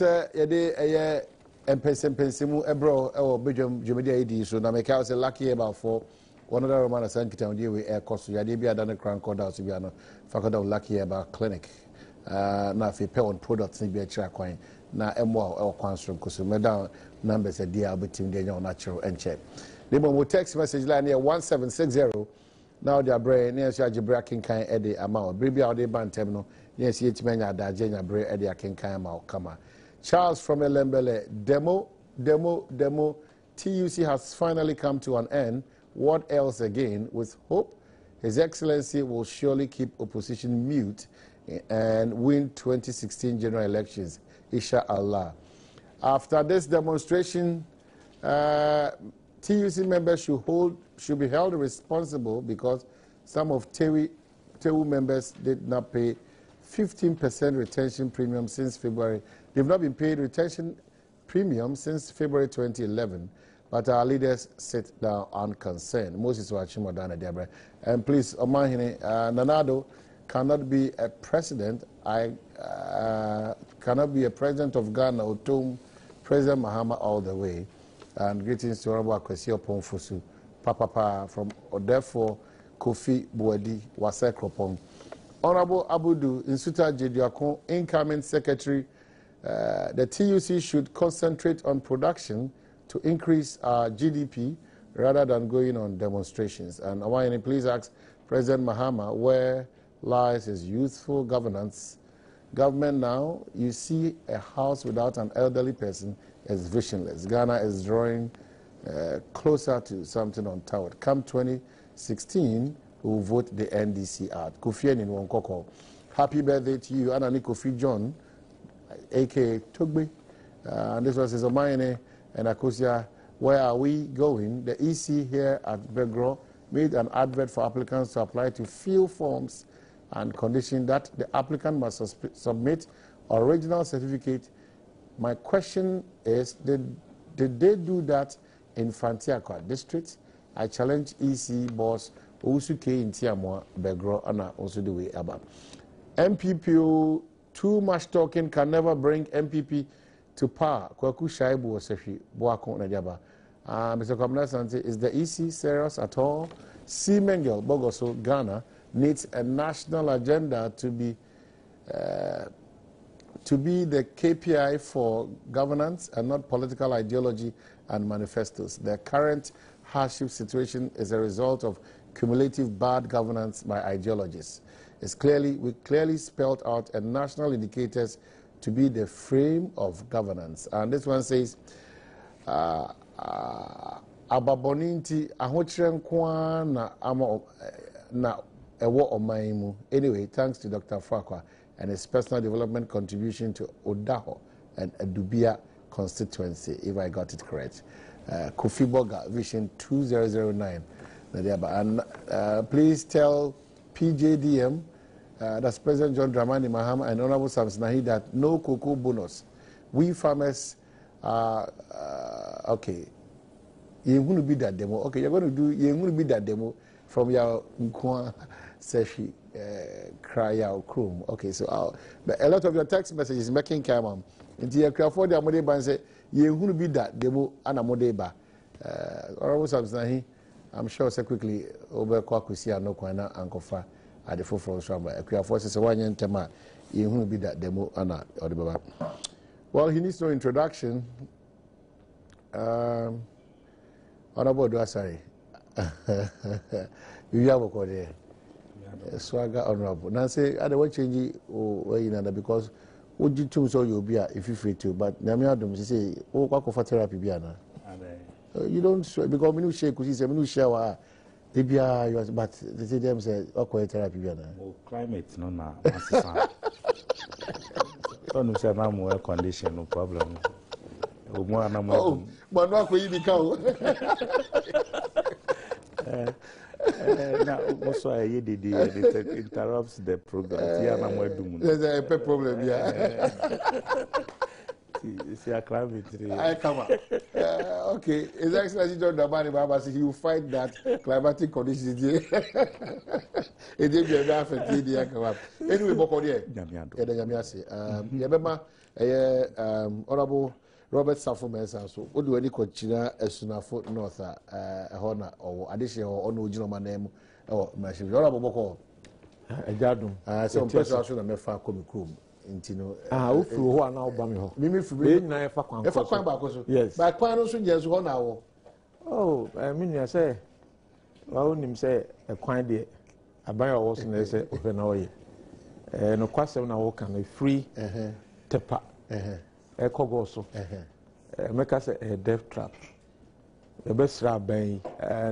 yede eye empensemu ebro e wo bedwam dwumedi ID so na make say lucky about for one other Roman Sankita on we air cost yade bia dan crank order so bia no fakoda lucky about clinic na fe pay on products ni bia kira kwan na emo e kwanstrom koso medan numbers e dia obetim de nya natural and check Debo mo text message line here 1760 now they are brain near Jibra King kind Eddie amount. Baby out de bantem no yes yetmenya da jenya bre Eddie King kind amount kama. Charles from Elembele demo TUC has finally come to an end. What else again? With hope, His Excellency will surely keep opposition mute and win 2016 general elections. Inshallah. After this demonstration, TUC members should be held responsible because some of TEU members did not pay 15% retention premium since February. They've not been paid retention premium since February 2011, but our leaders sit down unconcerned. Moses Wachimadana Debre. And please, Omahine, Nanado cannot be a president. I cannot be a president of Ghana or Tom, President Mahama all the way. And greetings to Honorable Akwesi Oponfosu, Papa from Odefo, Kofi Buedi, Wase Kropong. Honorable Abudu Insuta Jediakon, incoming secretary, the TUC should concentrate on production to increase our GDP rather than going on demonstrations. And Awayani, please ask President Mahama where lies his youthful governance. Government now, you see a house without an elderly person is visionless. Ghana is drawing closer to something untoward. Come 2016, we will vote the NDC out. Kofi in Wonkoko. Happy birthday to you, Anani Kofi John, a.k.a. Tugbe. And this was his Omayene and Akosia. Where are we going? The EC here at Begro made an advert for applicants to apply to fill forms and condition that the applicant must submit original certificate. My question is, did they do that in Fantiakwa district? I challenge EC boss Usuke in Tiamwa, Begro, and also the way about. MPP, too much talking can never bring MPP to power. Kwaku Shaibu Sefi, Boako Najaba. Mr. Kwamina Sante, is the EC serious at all? C. Mengel, Bogoso, Ghana, needs a national agenda to be the KPI for governance and not political ideology and manifestos. The current hardship situation is a result of cumulative bad governance by ideologies. We clearly spelled out a national indicators to be the frame of governance. And this one says, Ababoninti ahochirenkwa na ewo omaimu. Anyway, thanks to Dr. Fakwa and his personal development contribution to Odaho and Adubia constituency, if I got it correct. Kofi Boga, Vision 2009. And please tell PJDM, that's President John Dramani Mahama and Honorable Samsnahi, that no cocoa bonus. We farmers are, okay, you're going to be that demo. Okay, you're going to be that demo from your Nkwa Seshi cry out Chrome. Okay, so but a lot of your text messages making come into your crowd for the Amodeba and say, you're going to be that demo and Amodeba. Honorable Samsnahi, I'm sure so quickly over Kwakusia no Kwana and Kofa at the forefront of a crowd forces a 1 year tema. You're going to be that demo Anna or the Baba. Well, he needs no introduction. Honorable Dwasari. You have a code there. Swagger honorable. Now say, I don't want to change it because would you choose all you'll be if you free to, but Namiadum say, oh, what for therapy? You don't because when you shake, you say, when you shower, they be but they say them say, okay, therapy. Oh, climate, no, no. Don't say no air condition, no problem. Oh, but not for you become. Now, also, it interrupts the program. There's a problem, yeah. See a climate. I come up. Okay, His Excellency John Dramani Mahama said he will fight that climatic conditions. It did be enough for TD come up. Anyway, Bokodier. Yabema, Honorable Robert Safo Mensa, so what do any continue as soon as Fort North, Honor or additional or no general name or machine. Honorable Boko. Adom. Some person also na mefa komi krom intino ufuru ho na oba me ho mimi furu na efa kwan ba ko so yes ba kwan no so nje so ho na wo oh me nua say wa onim say e kwan de aban wo so na say ofe na oye no kwasem na wo kan free tepa e kogo so make say a death trap e be sra ban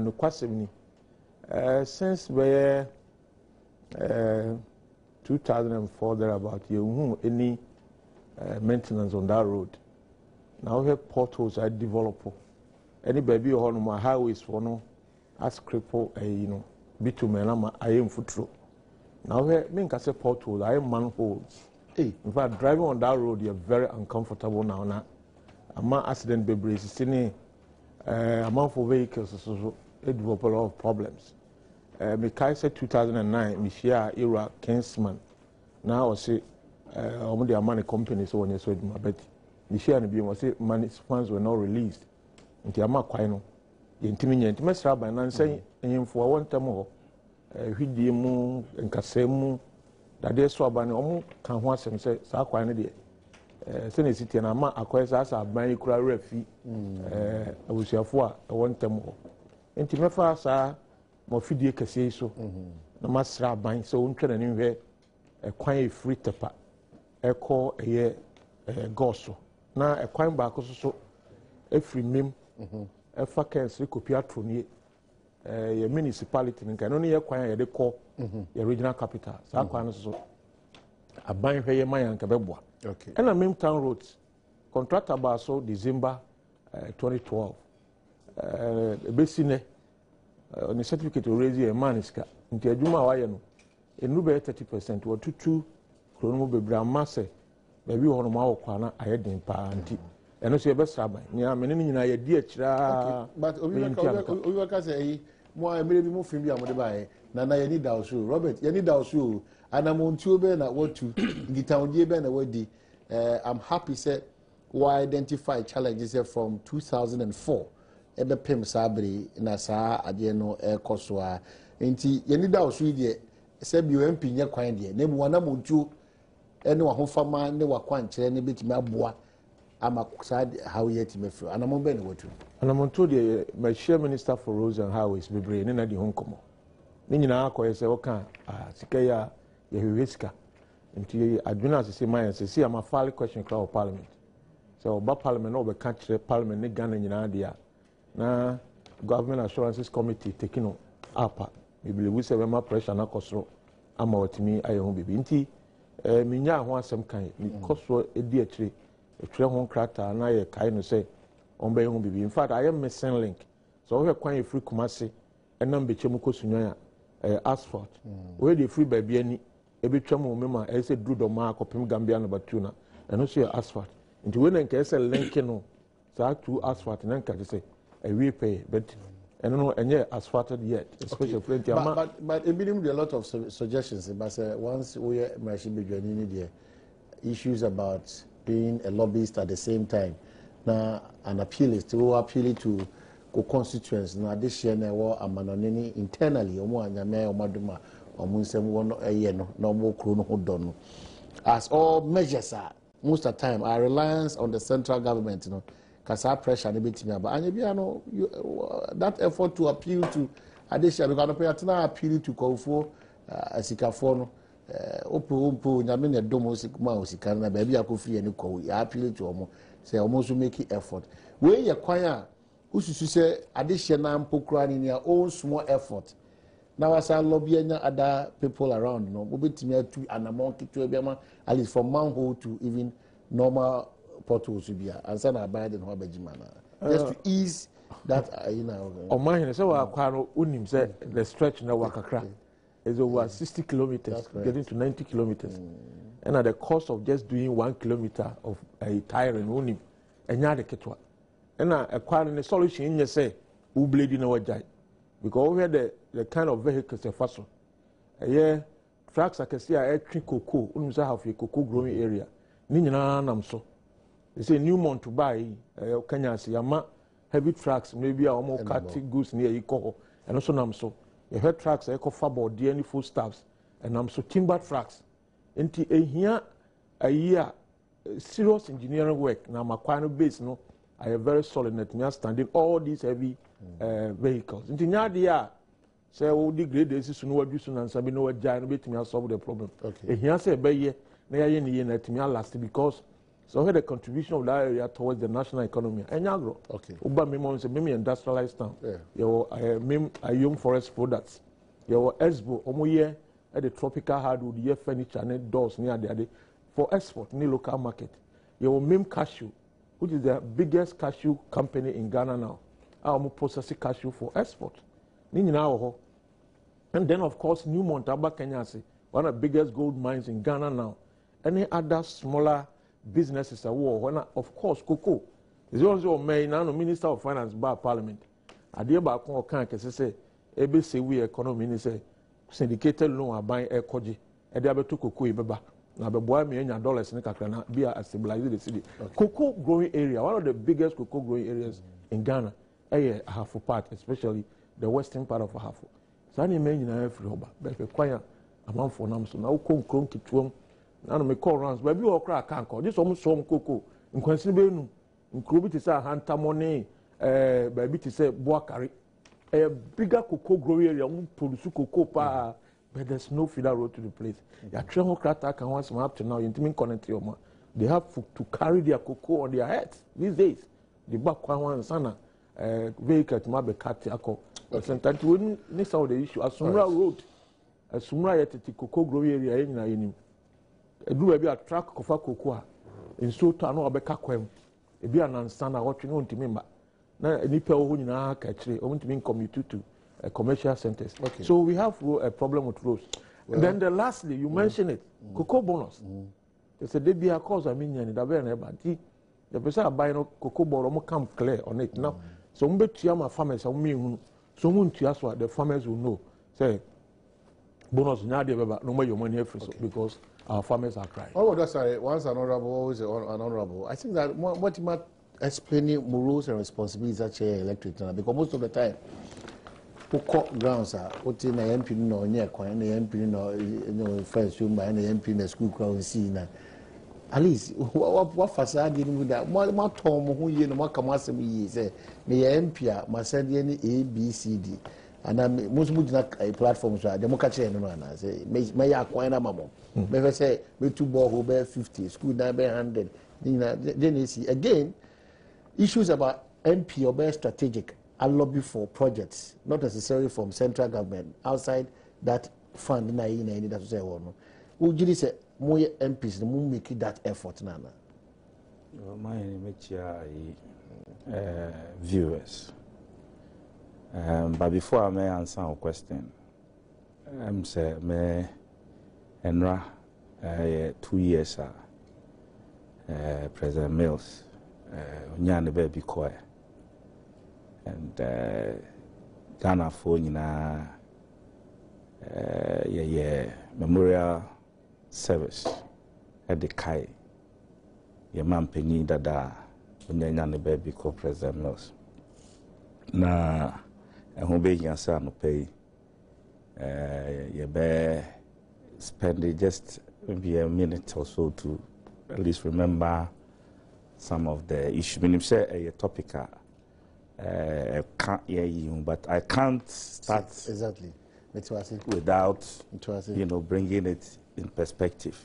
no kwasem ni since we 2004 thereabout, you any maintenance on that road. Now we have potholes I develop. Any baby on my highways for no as cripple bitumen I am foot through. Now we mean I say potholes, I am manholes. Hey, in fact, driving on that road you're very uncomfortable now. I'm accident baby is in a month for vehicles, so it develop a lot of problems. Mekai said 2009, Michia era Kingsman. Now I say, the money companies when you said my bet. Michia and Bill was it money funds were not released. Into Yama Quino. The intimate Mesra by Nan saying, and for one time more, Hidimu and Casemu, that they saw by no can once and say, Saquana dear. Senate City and Ama acquires us a buying cry refi. I was your four, I want them more. Intimefa, sir. Mo fidie kese so na masra ban so wontwe na nhwe kwan free tepa eko eye goso na kwan ba ko so efri mem efa kense kopi atroni ye municipality nka no ne ye kwan ye de ko ye regional capital sa kwan so aban hwe ye man nka beboa okay na mem town roads contractor ba so December 2012 ebesine on the certificate to raise a man is into a juma wayano a new 30% or 2 chrono bebra masse baby on my kwana I had in party and also a best rabbi near many I dear but we say more maybe more film be by Nana you need our shoe Robert you need our shoe and I'm on tube and I want to get down the ben away I'm happy said why identify challenges from 2004 ebe pem sabri na saa ade no ekoso a enti yeni da osu de se bi o mpinye kwan de na mu wana montu ene wa hofama ne wa kwan kire ne betimi aboa ama saa how yet mefro anamo be ne watu anamonto de my share minister for roads and highways bebre ne na di honkomo ne nyina akoye se oka sika ya hwehweska enti adwena se man se ama file question crowd parliament so ba parliament no be ka kire parliament ne Ghana nyina dia na government assurances committee taking up we believe we say we pressure na kosoro ama otimi ayeho bibi nti minya ho asem kan mi kosoro edi akire etwe ho krata na ye kai no say on be ho bibi in fact I am missing link so we kwan free Kumasi enam be chemu kosunwa asphalt we dey free baby ani ebetwa mu mema e say dru do ma akopem Gambia no batuna eno so asphalt nti we na nke say link no so to asphalt na nka say we pay, but and no, and yet asphalted yet, especially okay. But it been a lot of suggestions. But once we machine be joining the issues about being a lobbyist at the same time. Now an appeal is to appeal to co-constituents. Now this year now amanonini internally. Omo anyame omaduma omunsem wono no no more krono hodono. As all measures are, most of the time are reliance on the central government. You know. Kasa pressure ne betimi aba anya bia no that effort to appeal to adesha because no pay na appeal to kofo asikafo no opo nyame ne domo sikuma osika na ba bia kofi ani ko ya appeal to omo say omo so make effort we ye kwan a ususu say adesha na mpokura ni ya own small effort na wasa lobby anya other people around no betimi atu anamon kitu ebiama at least from manhole to even normal portals to be answer na abide in Hobejima just to ease that oh man so wa kwano unim say the stretch na wakakra is over 60 kilometers getting to 90 kilometers and at the cost of just doing 1 kilometer of a tire and unim enya de ketwa na ekwan ne solution nye say u blade na wajai because we the kind of vehicles e faso trucks akesi a etwi cocoa unu say have a cocoa growing area ni nyina nam so they say Newmont to buy Kenya say ama heavy trucks maybe a omo cutting goods near iko and also nam so you heard trucks e ko fa board any foodstuffs and nam so timber trucks enti ehia a serious engineering work na makwa no base no I am very solid net me standing all these heavy vehicles enti nya de a say we degrade this so no wadu so na nsabi no wajai no betimi solve the problem ehia say be ye na ye ne ye na timi last because so the contribution of that area towards the national economy enyagro uba me say me industrialized town your young forest products your expo omoye at the tropical hardwood ye furniture and doors near the for export in the local market your mem cashew which is the biggest cashew company in Ghana now our processing cashew for export ni nyina ho and then of course Newmont aba Kenya say one of the biggest gold mines in Ghana now any other smaller businesses are war of course cocoa is also main now minister of finance by parliament ade ba kon kan kese say ebe say we economy ni say syndicated loan aban ekoji e de abeto cocoa e beba na beboa me nya dollars ni kakra na be a stabilize the city cocoa growing area one of the biggest cocoa growing areas in Ghana Ahafo part especially the western part of Ahafo so any men nyina afri hoba be kwanya amanfo nam so na ukon kron kituom na no me call rounds baby o kra kan ko this almost some cocoa nkwansi be nu nkro bi ti say hanta money baby ti say boakari a bigger cocoa growing area we produce cocoa pa but there's no feeder road to the place ya travel crata can once up to now intimate connect your man they have to carry their cocoa on their heads these days the back one sana vehicle to be cut akọ sometimes we need solve the issue Asumra road Asumra yet cocoa growing area nyina yenim edu be a track kofa cocoa in so to no obeka kwam e bi anansa na wotwe no ntimi mba na nipa wo nyina ka kire o ntimi commute to commercial centers so we have a problem with roads and then lastly you mentioned it cocoa bonus they said they be a cause aminian da be na ba ti the person buy no cocoa bonus mo come clear on it now so mbe tua ma farmers am me hu so mo ntua so the farmers will know say bonus nya de beba no your money free so because our farmers are crying. Oh, that's sorry. Once an honorable, always an honorable. I think that what you might explaining rules and responsibilities actually electric because most of the time, who cut grounds are put in a MP no near coin, the MP no first room by any MP in the school crowd scene. At least what facade dealing with that? What Tom who you know what come ask me say me MP must send any A B C D. And I'm most a platforms are democracy and no say may acquire a mamma. Maybe say we two ball who bear 50, school now bear 100. Then you see again issues about MP or bear strategic and lobby for projects, not necessarily from central government, outside that fund na any that say one. Would you say more MPs will make that effort nana? My viewers. But before I may answer your question, I'm say me enra 2 years President Mills nyane baby koi and Ghana for nyina memorial service at the kai ye man penny dada nyane baby ko President Mills na who be yourself no pay you be spend just maybe a minute or so to at least remember some of the issues. When you say a topic, can't hear you, but I can't start exactly without bringing it in perspective.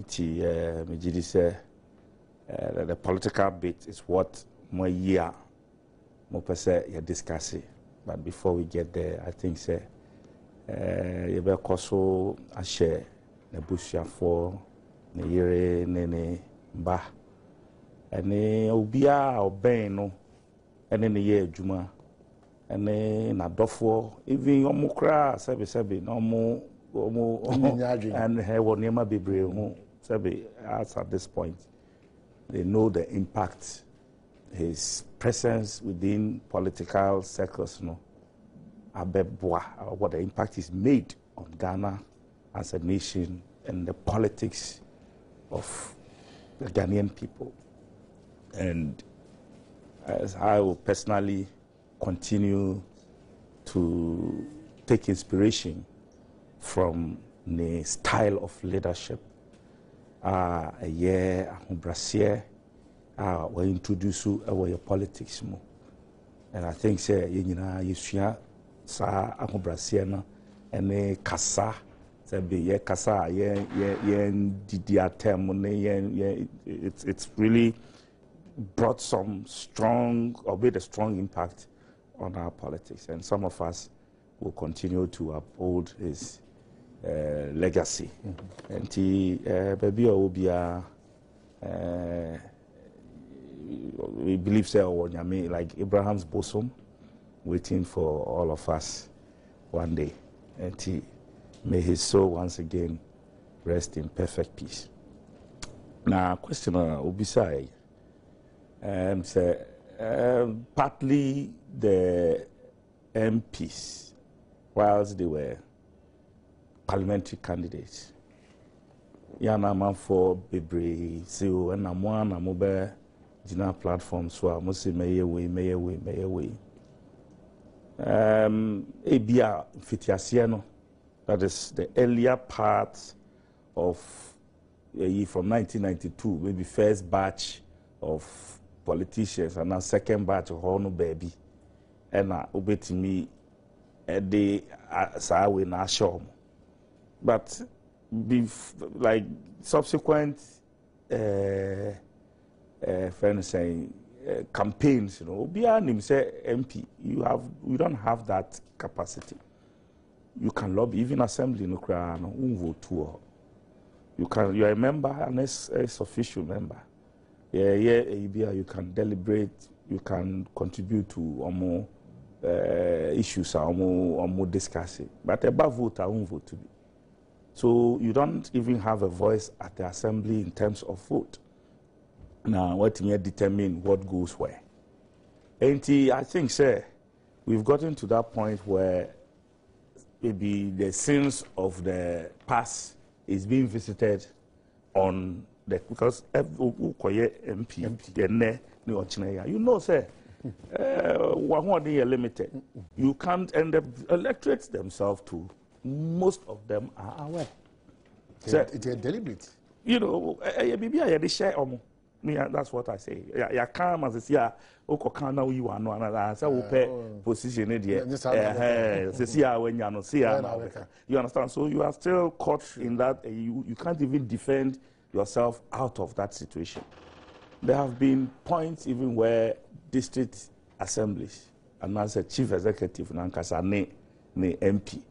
The political bit is what my year more per se you're discussing. But before we get there, I think say you better also share the bushia for the year nene ba and obia obey no and then the year juma and na dofo even omukra sebe no mo and he will never be brave sebe as at this point they know the impact his presence within political circles, what the impact is made on Ghana as a nation and the politics of the Ghanaian people. And as I will personally continue to take inspiration from the style of leadership, we introduce our politics more. And I think say you sa ahobrasiano ene kasa be kasa it's really brought some strong or made a strong impact on our politics, and some of us will continue to uphold his legacy. And baby obia we believe say like Abraham's bosom waiting for all of us one day. And may his soul once again rest in perfect peace. Now, question Obisai, partly the MPs, whilst they were parliamentary candidates, Yana man for Bebre, so and I'm one, I'm mobile, Jina platform, so I must say, may away. Ebia Fitiasiano, that is the earlier part of from 1992, maybe first batch of politicians, and now second batch of Hono Baby. And obetimi they sawe na show. But like subsequent friends saying campaigns, beyond him say MP, we don't have that capacity. You can lobby, even assembly no vote. You are a member, an ex-official member. You can deliberate, you can contribute to more issues or more discuss it. But above vote, I won't vote to be. So you don't even have a voice at the assembly in terms of vote. Now, what may determine what goes where? And I think, sir, we've gotten to that point where maybe the sins of the past is being visited on the, because MP, you know, sir, they are limited. You can't, and the electorates themselves too, most of them are aware. They are deliberate. You know, they share that's what I say. Yeah, calm as yeah. Now you are no another. So we position it here. You understand? So you are still caught in that. You can't even defend yourself out of that situation. There have been points even where district assemblies and as a chief executive nankasa ne MP.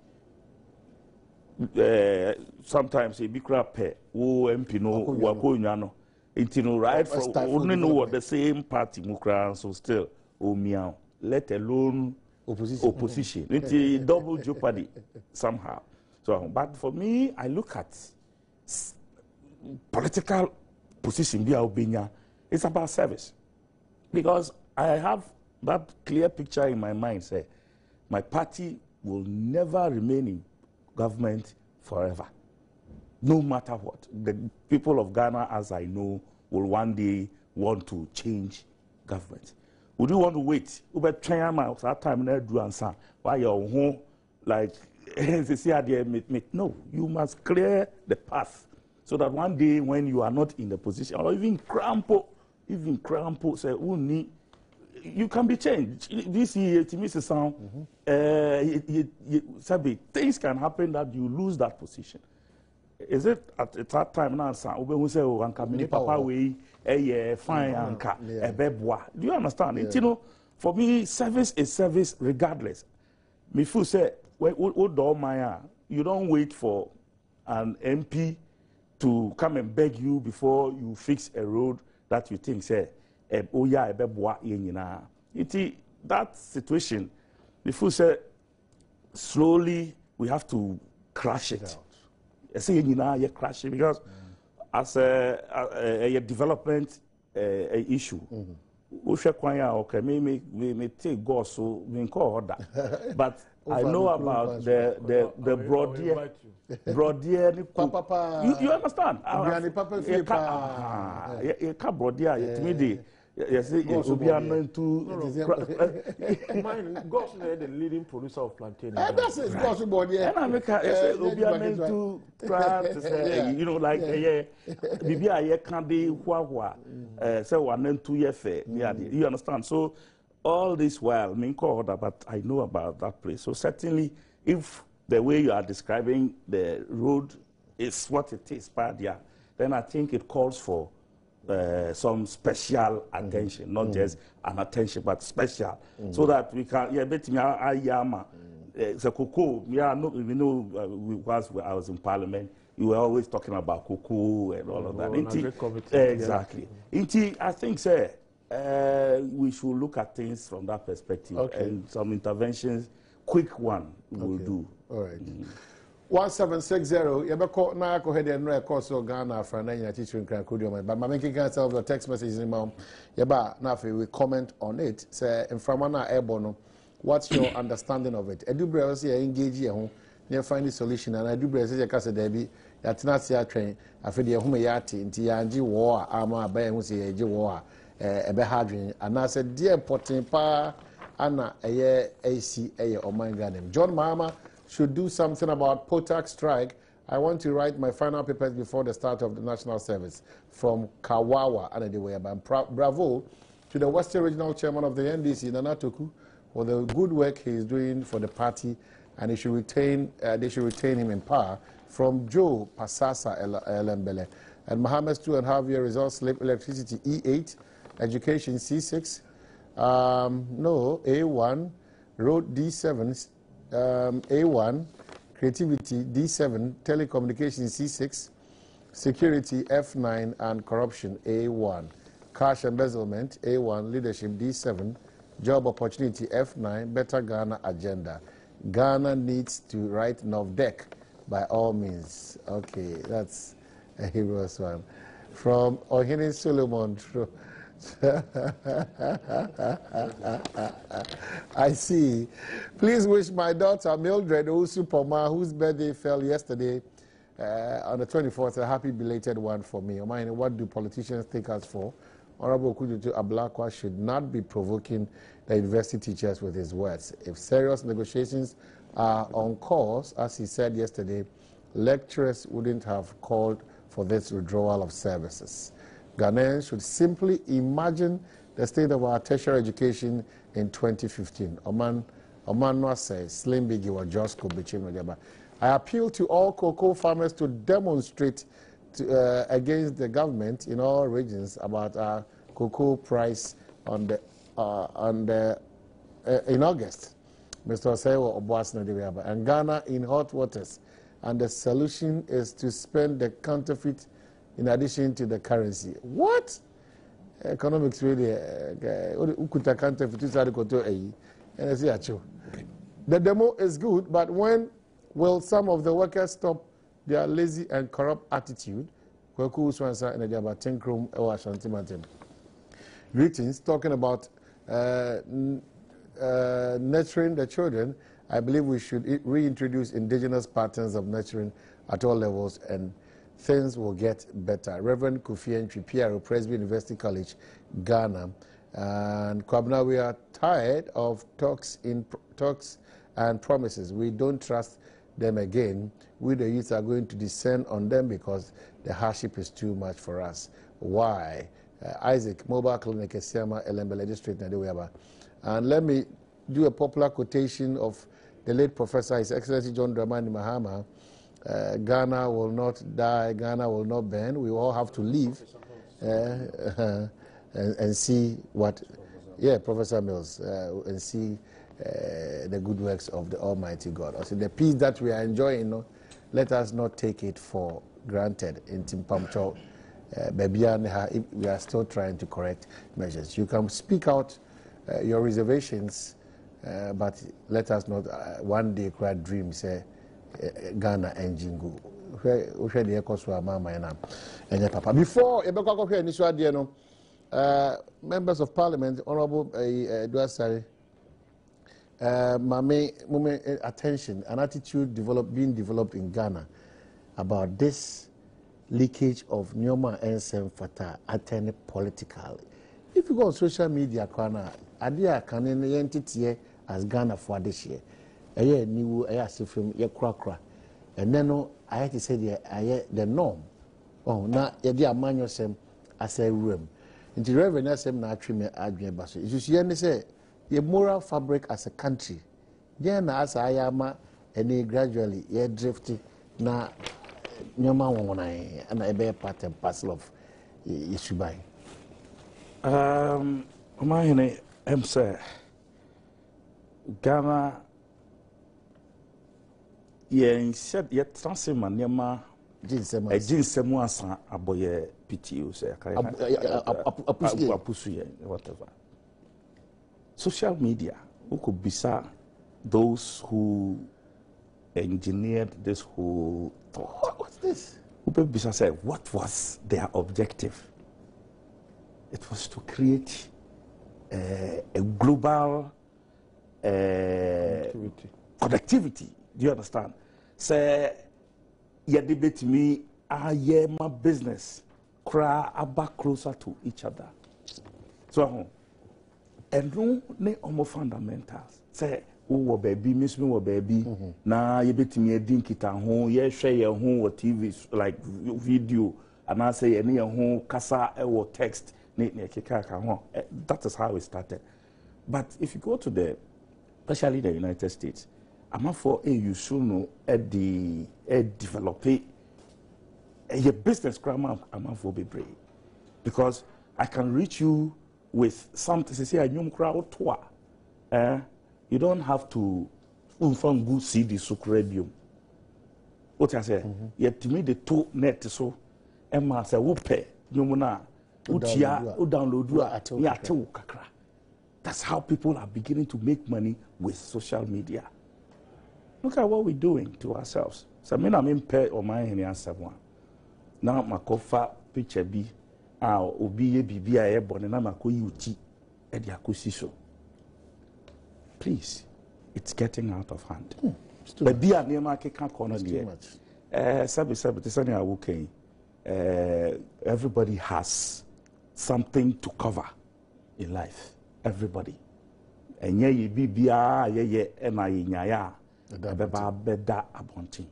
Sometimes a big crap MP no wako right from only know what the same party mukra, so still meow, let alone opposition. It's double jeopardy somehow. So, but for me, I look at political position. It's about service, because I have that clear picture in my mind. Say, my party will never remain in government forever. No matter what, the people of Ghana, as I know, will one day want to change government. Would you want to wait? That time, why your home, like, no, you must clear the path so that one day when you are not in the position, or even crampo, say, you can be changed. This year, to Mr. Sound, things can happen that you lose that position. Is it at that time now, who say, oh, Anka, Papa, we, fine, Anka, do you understand? Yeah. You know, for me, service is service regardless. Mifu say, you don't wait for an MP to come and beg you before you fix a road that you think, say, that situation, Mifu say, slowly we have to crash it. I say you're crashing because as a development issue, okay, me take go so me call order. But I know about the broadier. You understand? You can't broadier. Yes, Obiano to mine. Gosh, the leading producer of plantain. That's it. Gosh, broadier. And I make Obiano to try to say, you know, like Bibia can't be wah say 1 and 2 years fair. You understand? So all this while, me call order, but I know about that place. So certainly, if the way you are describing the road is what it is, then I think it calls for some special attention, not just an attention, but special, so that we can. Yeah, bet me I the cocoa. Yeah, no, we know. I was in Parliament. You were always talking about cocoa and all of that. Exactly. I think, sir, we should look at things from that perspective, and some interventions. Quick one will do. All right. 1760. You better call now. Go ahead and record so Ghana for now. Teaching can could you? But my making cancel the text message in mom. You better now. We comment on it. Say in from na airborne. What's your understanding of it? Edubre say engage here. You find the solution. And Edubre say you can say Debbie. That's not say train. I feel the home yati. Inti yanji war. Ama abaye who say yanji war. Ebe hardware. And I said dear important pa. Anna AC Oman Ghanem. John Mahama should do something about POTAC strike. I want to write my final papers before the start of the national service. From Kawawa, bravo to the Western Regional Chairman of the NDC, Nana Toku, for the good work he is doing for the party, and they should retain him in power. From Joe Pasasa Elembele. And Mohammed's 2.5 year results slip: electricity E8, education C6. No, A1, road D7, A1, creativity D7, telecommunications C6, security F9, and corruption A1. Cash embezzlement A1, leadership D7, job opportunity F9, better Ghana agenda. Ghana needs to write NOVDEC by all means. Okay, that's a hero's one. From Ohene Solomon. I see. Please wish my daughter Mildred Osupoma, whose birthday fell yesterday on the 24th, a happy belated one for me. What do politicians take us for? Honorable Kujutu Ablakwa should not be provoking the university teachers with his words. If serious negotiations are on course, as he said yesterday, lecturers wouldn't have called for this withdrawal of services. Ghanaians should simply imagine the state of our tertiary education in 2015. Oman Noah says, Slim Biggie or Josco Bichim. I appeal to all cocoa farmers to demonstrate against the government in all regions about our cocoa price in August. Mr. Osewo Obuasna and Ghana in hot waters. And the solution is to spend the counterfeit in addition to the currency. What? Economics really, the demo is good, but when will some of the workers stop their lazy and corrupt attitude? Greetings, talking about nurturing the children. I believe we should reintroduce indigenous patterns of nurturing at all levels, and things will get better. Reverend Kofi Entry, PRO, Presby University College, Ghana. And Kwabna, we are tired of talks and promises. We don't trust them again. We, the youth, are going to descend on them because the hardship is too much for us. Why? Isaac, Mobile Clinic, Esiama, Elembele District, Nadeweba. And let me do a popular quotation of the late Professor, His Excellency John Dramani Mahama. Ghana will not die, Ghana will not burn. We all have to live and see what, Professor Mills, and see the good works of the Almighty God. Also, the peace that we are enjoying, let us not take it for granted. In Timpamcho, we are still trying to correct measures. You can speak out your reservations, but let us not one day cry dream, say, Ghana and Jingu. Before members of Parliament, Honorable Duasari, attention, an attitude being developed in Ghana about this leakage of Nyoma Ensem Fata attending political. If you go on social media, idea can entity as Ghana for this year. A new film, and then I had to say the norm. Oh, now you're manual sem as a room. In the revenue, sem na treatment admin basso. You see, say your moral fabric as a country. Then as I am, and gradually you're drifting na nyoma wona and a be part and parcel of issue by. My say Ghana. Said yet transman nyama jinsemu asa aboye PTO say apusu whatever. Social media who could bisa those who engineered this whole thought. What's this? Who bisa say what was their objective? It was to create a global connectivity. Do you understand? Say, you debate me, my business, cry about closer to each other. So, and no, ne omo fundamentals. Say, oh, baby, miss me, baby. Na, you bet me a dinkita home, ye share your home or TV, like video, and I say, any home, kasa, or text, that is how it started. But if you go to especially the United States, I'm for you should know at the develop a business grammar. I'm for be brave because I can reach you with something. Say a new crowd tour. You don't have to from good see the sucredium. What I say? Yet to me the two net so Emma say whoopee nyumuna utia download kakra. That's how people are beginning to make money with social media. Look at what we're doing to ourselves. So I'm pay or my answer one. Now my cofa picture be obi bibi a born na makoyi uti e dia kosiso. Please, it's getting out of hand. Baby a nema keka corner there. Sabi tisani awuken. Everybody has something to cover in life. Everybody. Enye ye bibia ye ena yinyaya. Beda abonting.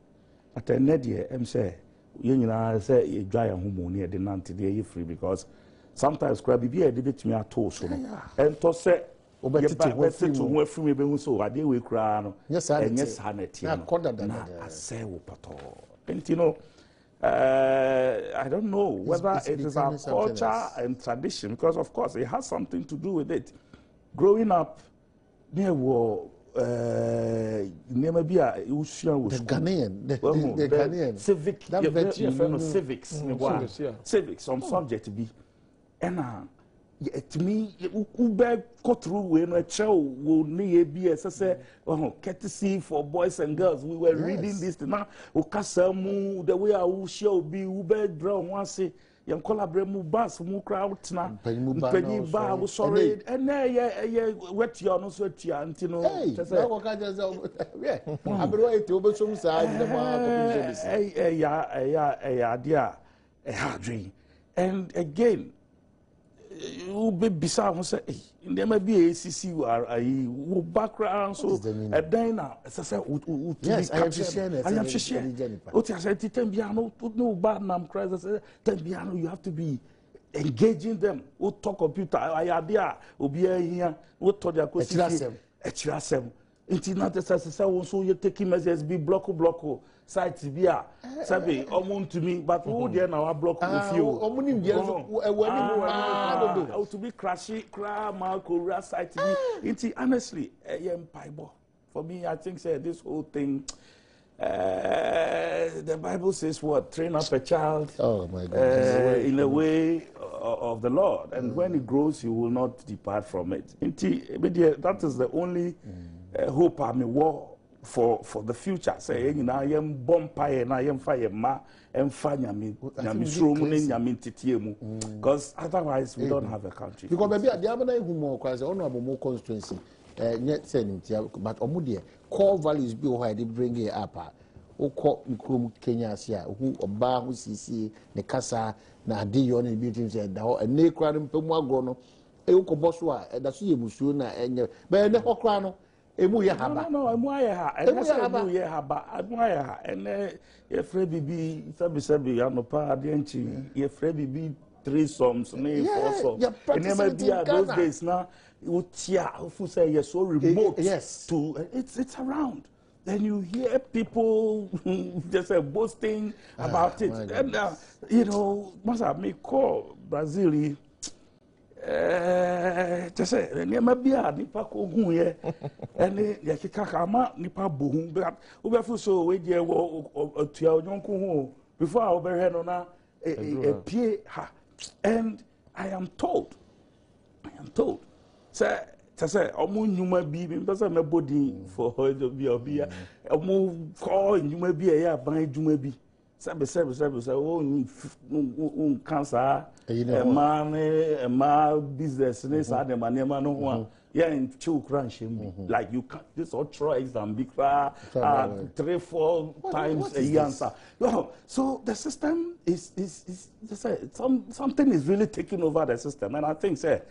But I need say you say you dry a homony at the nanti de free because sometimes crabby be a debate me at all so and to say to free me so I deal with crown. Yes, and yes, Hanet. I say pato. And you know, I don't know whether it is our culture and tradition because of course it has something to do with it. Growing up, there were never be a Ghanaian, civic, civics, civics, some subject to be, and to me, Uber go through when a child will need be as I say, courtesy for boys and girls. We were reading this now, Ukasamu, the way I will show be Uber drown once. Young collaborate mu bus mu crowd na penny ba wo sorry and wet your no sweat ya antino that what can just yeah abro e to obosom side the idea a hard dream and again you be beside say in there may be ACC you background so a then now say yes I am sharing what I said tembiano no bad nam crisis tembiano you have to be engaging them who talk computer idea obi here who talk their question HRSM internet say so you taking measures be block site bia sabe omo to me but who there now block with you omo nim there to be crashy cra marco site be honestly for me I think say this whole thing the Bible says what train up a child in a way of the Lord and when he grows he will not depart from it that is the only hope I mean war for the future. Say, you know, I am bompire and I am fire ma and fanya because otherwise we don't have a country. Because maybe at the other who more quite honorable more constituency, yet sending but omudia core values be why they bring it up. Oko Mkrum Kenya sia who oba who sisi ne kasa na ade yo na beauty said da ho ene kra no pemu ago e uko boso a da so ye musuo na enye be ne ho kra no emu ye haba no emu aye ha ene se emu ye haba emu aye ha ene ye frɛ bibi sabi anopa ade nchi ye frɛ bibi 3 songs ne 4 songs ene ma bia those days na utia who say yes so remote to it's around. Then you hear people just boasting about it. And, you know, must have me call Brazil. Just say, never be a nipa kohuye, and yakikakama nipa bohum. But we so we dear to your young before I overhead on a pie. And I am told, sir. Say, omu nyuma bi because I'm a body for her to be obia. Omu call nyuma bi ya ban juma bi. Sabe oh cancer a man business ne sa de manema no ho yeah in chill crunch like you can't this all tries and big 3-4 times a year answer. So the system is just say something is really taking over the system, and I think say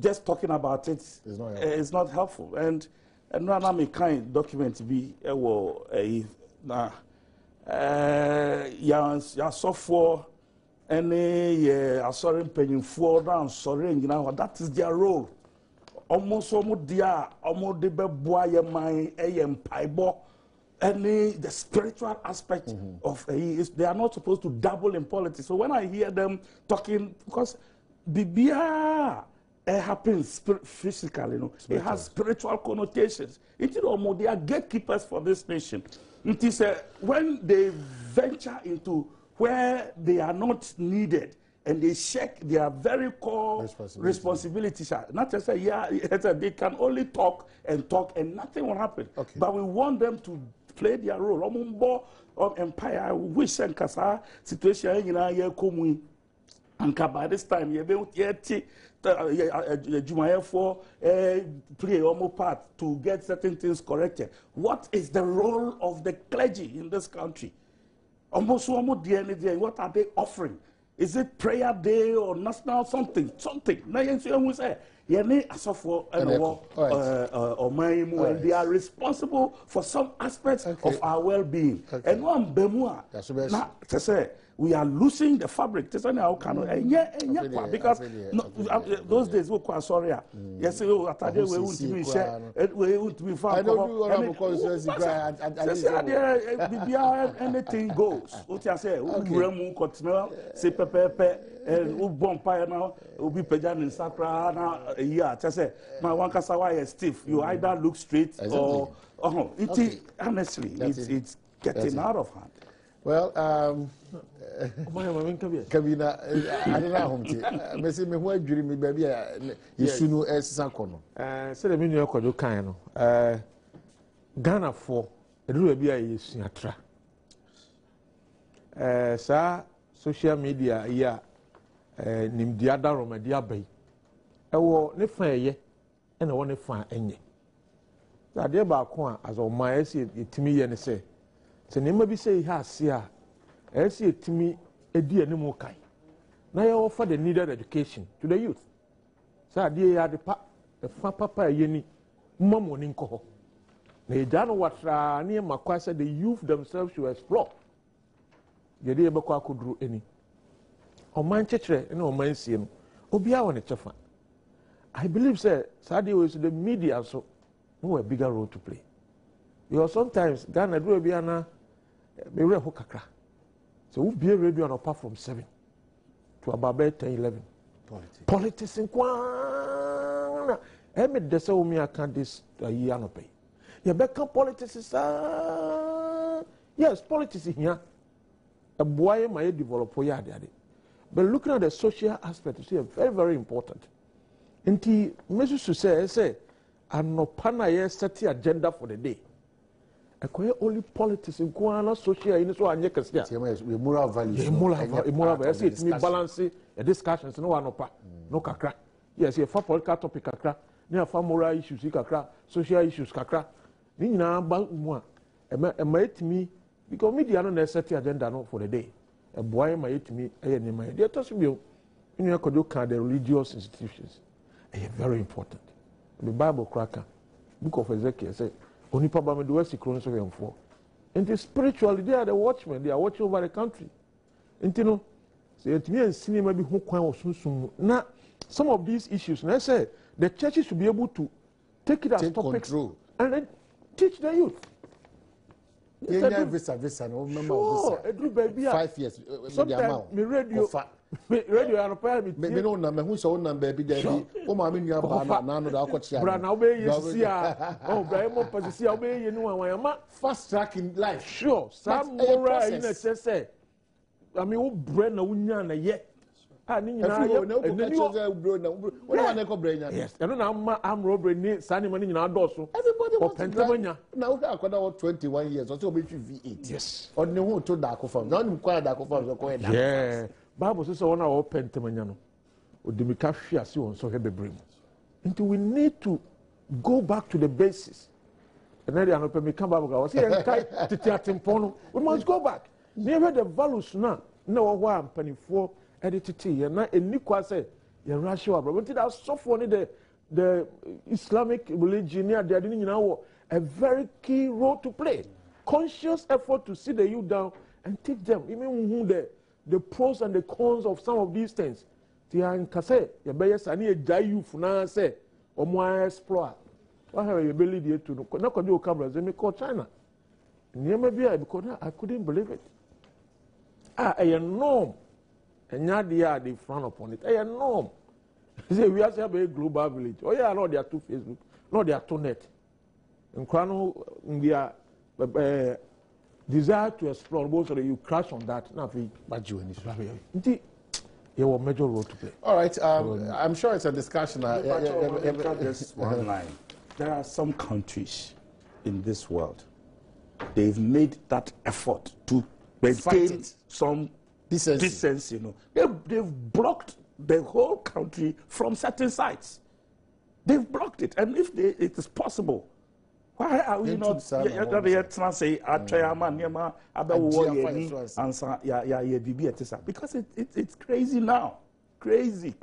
just talking about it is not helpful. And now me kind document be ya suffer any sorry paying for down sorry you know that is their role. Almost dia almost the boy my paibo any the spiritual aspect of they are not supposed to dabble in politics. So when I hear them talking, because Bibia happens physically, you know. It has spiritual connotations. It is they are gatekeepers for this nation. It is when they venture into where they are not needed and they shirk their very core responsibilities. Not just say, they can only talk and nothing will happen. Okay. But we want them to play their role. Empire, wish and kasa situation, you know, and by this time, you for play almost part to get certain things corrected. What is the role of the clergy in this country? Almost what are they offering? Is it prayer day or national something? Now you say and they are responsible for some aspects of our well-being. And one bemua to say we are losing the fabric. Because those days we quite sorry. Yes, we won't be share. We won't be found. Anything goes. What you say? Say pepe and bonfire now. Will be pejan in Sakra now. Yeah, just say my one kasawa is stiff. You either look straight or honestly, it's getting out of hand. Well, Kabina, I don't know. Messi, me who dream me baby, you should know as Sankono. So the menu of Kano, Ghana for a little bit is Sinatra. Sir, social media, yeah, named the other Roma Diaby. I wore ne fire, and I want to find any. That dear Bakwan, as on my essay, to me, and say. So never be say has here. I see it to me a dear no more kind. Now I offer the needed education to the youth. So dear the papa yeni mom in coho. They don't what near Macquarie said the youth themselves should explore. The dear Bakwa could do any. On my church and on my seam, Obia on a chafa. I believe, sir, Sadio is the media, so no a bigger role to play. Because sometimes Ghana do be an very hokakra. So we'll be a radio apart from 7 to about 10-11. Politics in Kwana. I made the same me account this year no pay. You become politics is yes, politics in here. A boy may develop for yard. But looking at the social aspect, you see, very, very important. And the message to say, anopana ye set agenda for the day. Only politics in Kuana, social, in so and we moral values. Moral values. Me balance a discussions, no one no kakra. Yes, a political topic kakra, near moral issues, kakra, social issues kakra. Nina about one. A mate me because media no set agenda no for the day. A boy my to me, a name, dear Tossibio, in your Kodoka, the religious institutions. Very important. The Bible cracker, book of Ezekiel say. Only probably the West Crons of for. And spiritually, they are the watchmen, they are watching over the country. And you know, say to me and cinema be who soon. Now, some of these issues, and I say the churches should be able to take it as topics and then teach the youth. Yeah, visa, no sure, baby, 5 years. Sometimes me radio and prayer me no number who so number be there be o ma me nua ba na no da akọchi bra na obey yesia oh bra mo pasisia obey ye no wan ma fast track in life sure some moral in a say I mean wo bra na wunya na ye ni nyina ye enani o bro na wo na na ko bra nya yes eno na ma amro bra ni sani ma ni nyina doso everybody wants to pentamanya na wo akoda 21 years so be V8 yes on ne hu to da ko fam na nim kwa da ko fam so ko e da yeah Bible says one our pentamanya no odimika hwe ase won so hebebrem until we need to go back to the basis and then anope me come Bible go say enkai tete atempo no we must go back near the values na wo ho ampanifo editete ye na enikwa say ye ratio abro until that suffer ni the Islamic religion near there ni nyina wo a very key role to play conscious effort to sit the youth down and teach them even who the pros and the cons of some of these things. Tia nkase ye beye sani e jai youth na say omo explore. What have you believe it to na kwaje o camera ze me call China. Niema bia because I couldn't believe it. A norm. Enya dia they frown upon it. A norm. Say we have a global village. Oh yeah, no they are to Facebook, no they are to net. In Krano India desire to explore, both of you crash on that. Now, but you have a major role to play. All right, I'm sure it's a discussion. Just one line. There are some countries in this world, they've made that effort to maintain some decency. You know, they've blocked the whole country from certain sites. They've blocked it, and if it is possible. Why are we not say because it's crazy now. Crazy.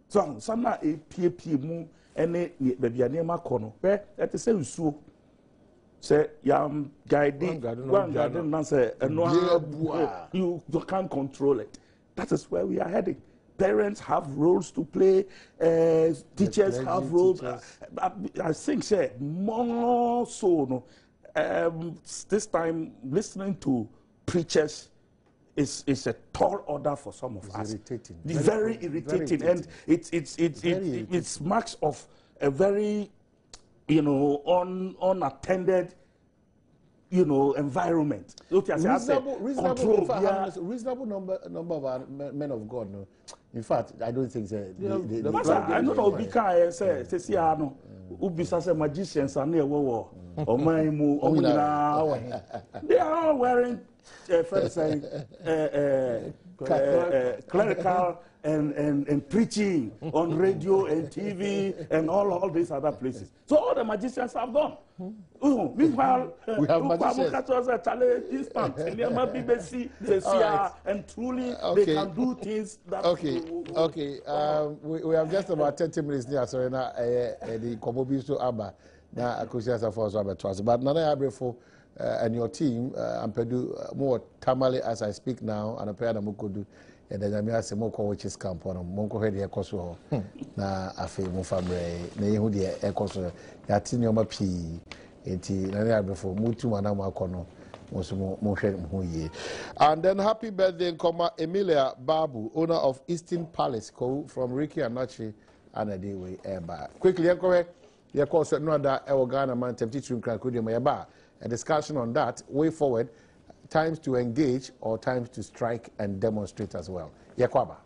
So some na APP mu ene baby anema kono. That is say yam guiding one say you can't control it. That is where we are heading. Parents have roles to play, teachers have roles. I think, say, more so, this time listening to preachers is a tall order for some of us. Irritating. Very irritating. And it's marks of a very, unattended, environment. Reasonable number of our men of God. No. In fact, I don't think so. I don't know because say magicians are near war. They are all wearing clerical and preaching on radio and TV and all these other places. So all the magicians have gone. Meanwhile, we have magicians. And truly they can do things that. Okay. We have just about 30 minutes now. So now the Komobiso Abba now Akusia for us Abba Twas. But Nana Abrefo and your team, Ampedu more tamale as I speak now, and a pair of Mukudu. And then I say more coaches camp on Monko head the Ecoso. Na Afe Mufabre, Nehudi Ecoso, Yatinoma P. Before Mutu Manama Kono, and then happy birthday, Emilia Babu, owner of Eastern Palace, from Ricky and Nachi and a day way airbar. Quickly, your course at Nada Elgana Man Temptation Crankudium Airbar. A discussion on that, way forward, times to engage or times to strike and demonstrate as well. Yakwaba.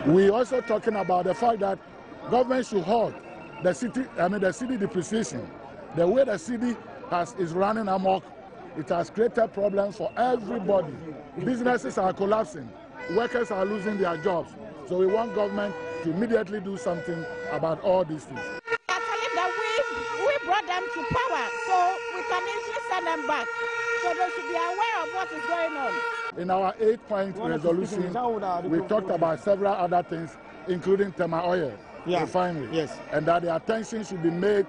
We also talking about the fact that government should halt the city depreciation. The way the city is running amok, it has created problems for everybody. Businesses are collapsing. Workers are losing their jobs. So we want government to immediately do something about all these things. I tell him that we brought them to power, so we can easily send them back. So they should be aware of what is going on. In our 8-point resolution, we talked about several other things, including Tema Oil refinery. Yes. And that the attention should be made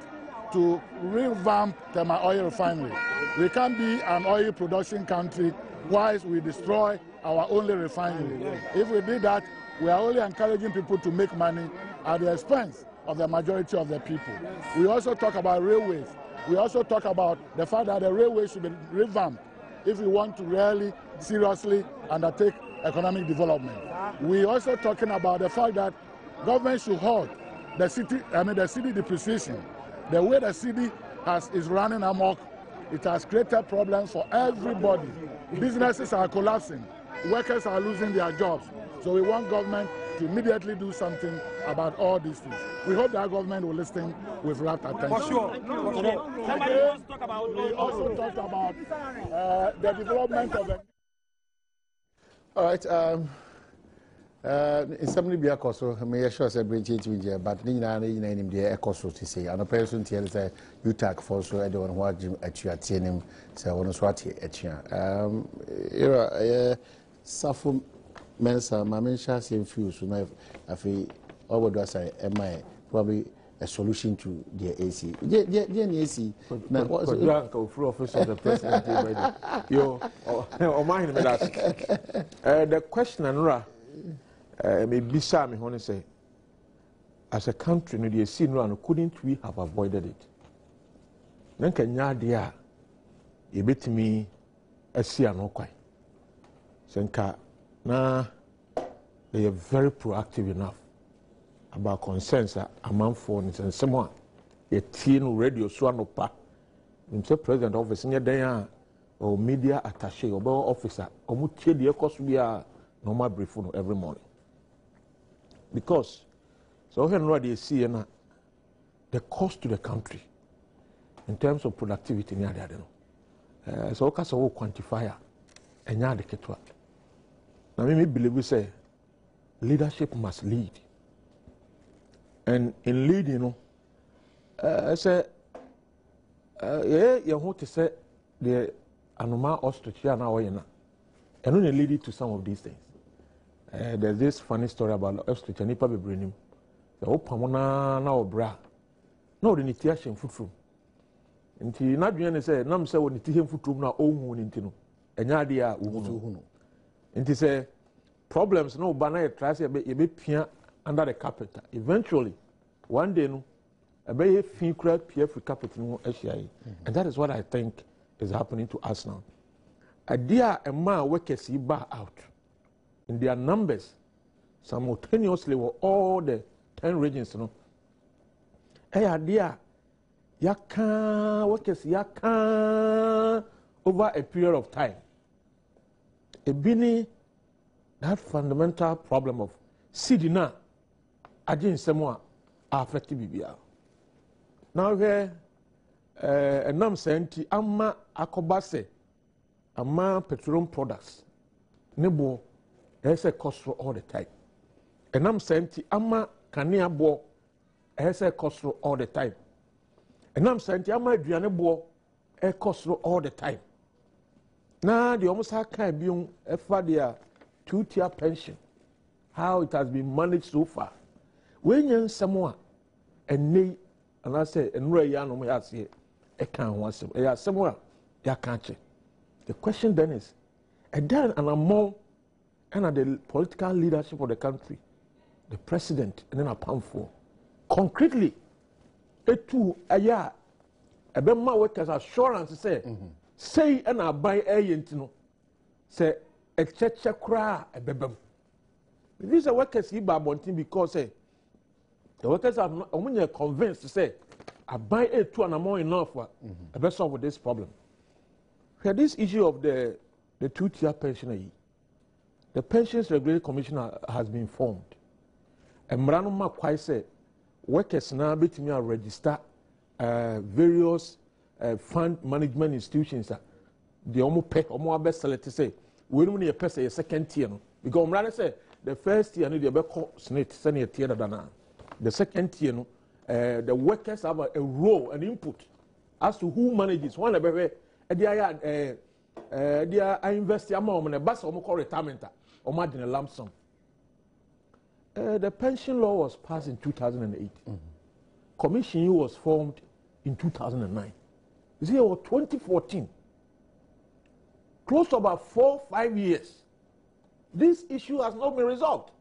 to revamp Tema Oil refinery. We can't be an oil production country whilst we destroy our only refinery. If we did that, we are only encouraging people to make money at the expense of the majority of the people. We also talk about railways. We also talk about the fact that the railways should be revamped if we want to really seriously undertake economic development. We also talking about the fact that government should halt the city depreciation. The way the city is running amok, it has created problems for everybody. Businesses are collapsing. Workers are losing their jobs. So we want government to immediately do something about all these things. We hope that government will listen with rapt attention. For sure. Somebody wants to talk about. We also talked about the development of the. All right. In some way, because me sure say bring change in but ni na him dey ekoso to say and person tell say you tag for so e dey on what gym atua tienim say won so ate atua era safo mensa ma mensha say few so na afi obodo say am probably a solution to the AC. The AC. Now, you are the office of the president. Yo, oh my, the question, Anura, maybe Sam, I say, as a country, no, the AC run, couldn't we have avoided it? Then can you dear, you bet me a sea no quite. Senka, na they are very proactive enough about concerns among phones and someone a teen radio swanopa himself president office near there or media attaché or officer or mutie the cost we are normal briefing every morning because so when they see the cost to the country in terms of productivity near there so because of quantifier and near the ketwa now me believe we say leadership must lead. And in leading, I say, you want to say the animal ostrich here now, and only lead to some of these things. There's this funny story about ostrich and he probably bring him. The opamona now bra. No, the nitiation food room. And he not doing say, Nam say when nitiation food room now own into and yadia uno. And he say problems no banana try say be pia under the carpet. Eventually, one day, no, a very few crowd peer for carpet no SCI. And that is what I think is happening to us now. A dear a man workers see bar out in their numbers simultaneously were all the 10 regions. You know, hey, a dear yaka workers yaka over a period of time. A bini that fundamental problem of sidina. Again, someone affected BBR. Now, here, a num senti, ama akobase, ama petroleum products, nebo, there's a cost for all the time. A num senti, ama kania bo, there's a cost for all the time. A num senti, ama drianebo, a cost for all the time. Now, the almost can't be on a 2-tier pension, how it has been managed so far. When you someone and they and I say and Ray Yano may say a can't want some somewhere ya can't. The question then is and then and among and the political leadership of the country, the president and then a pound for concretely a two a year a bema workers assurance say and I buy a yentino say a church cry a bebem. These are workers he babontin because the workers are only convinced to say, I buy it to and more enough for a best solve this problem. Here, this issue of the 2-tier pension, the Pensions Regulatory Commission has been formed. Mrano ma kwai say workers na betimi a register various fund management institutions the omo pay omo abe select say we no na ye say second tier no because mrano say the first tier no dey be call snake say na tier dana the second tier no the workers have a role an input as to who manages one be they invest amount na bas omo call retirement omo ad in a lump sum. The pension law was passed in 2008. Commission was formed in 2009. You see, it was 2014. Close to about 4 or 5 years. This issue has not been resolved.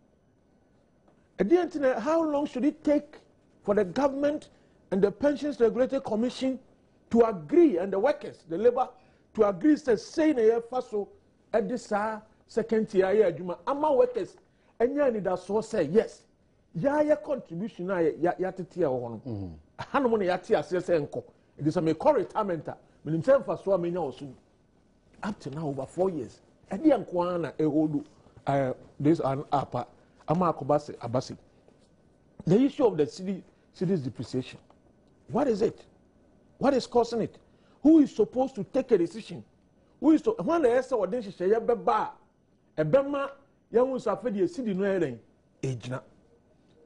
At the end, how long should it take for the government and the Pensions Regulatory Commission to agree, and the workers, the labor, to agree to say in a year at this second tier, ama workers, and yani that so say yes. Ya contribution ya tetia ho no. Hanom na ya te asese enko. It is a me call retirement. Me nim fa so amenya osu. Up to now over 4 years. E dey enko na e hold this an apa ama akobase abasi. The issue of the city's depreciation. What is it? What is causing it? Who is supposed to take a decision? Who is to when the say odin hye ya beba e bema ya hu sa fe de city no eren ejina.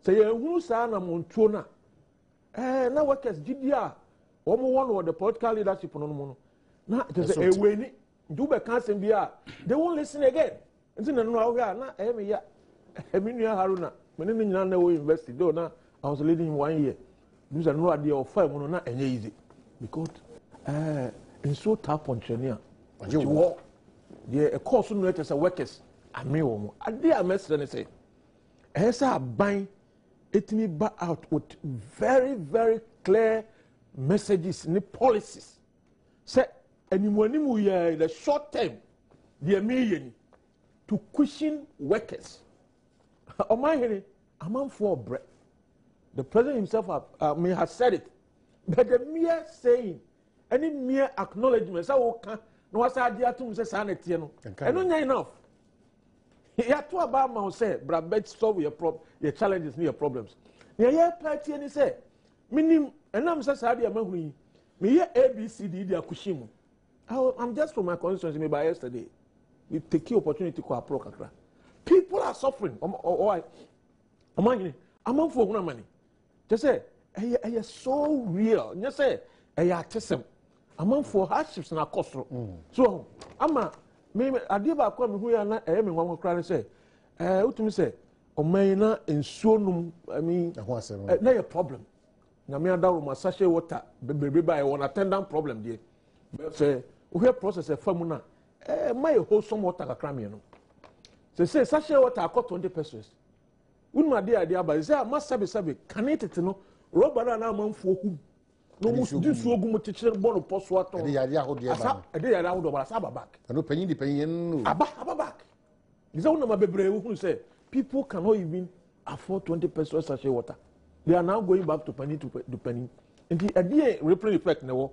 Say ehunu sa na montuo na na workers gidia omo one the political leadership no no na it is a weni do be can sem bia they won't listen again nti na no ahwe na me ya emi nua haruna me ne nyina na wo university do na I was leading 1 year do say no ade of five no na enye easy because in so tap on training you work a course no it is a workers ame wo mo ade a mesre ne say esa ban it may back out with very, very clear messages and policies. Say, anyone who the short term, the million to cushion workers. On my hearing, I'm on for bread. The president himself may have said it, but the mere saying, any mere acknowledgement, no was idea to say sanity, and not enough. You have to about my say, but solve your challenges, your problems. Yeah, party and say, minim, and I'm just idea me ABCD, they are Kushimu. I'm just from my constituency, maybe yesterday. We take the opportunity to approach. People are suffering. I'm for money. Just say, I so real. Just say, I artisan. I'm for hardships and a cost. So, maybe I did about come who are not a one cry say, what say, or may not in so I mean, no a problem. Namia down my sachet water, baby by one attendant problem, dear. Say, we have process a formula, my wholesome water a cram, you know. Say, sachet water, I got 20 pesos. When my dear idea, but say, I must have can it to know, Robert and I'm for whom. No, this will go to teach born of post water. The idea hold you a day around over a sabbath back. And no penny depending back. It's only my baby who say people cannot even afford 20 pesos sachet water. They are now going back to penny to penny. And the idea ripple effect now.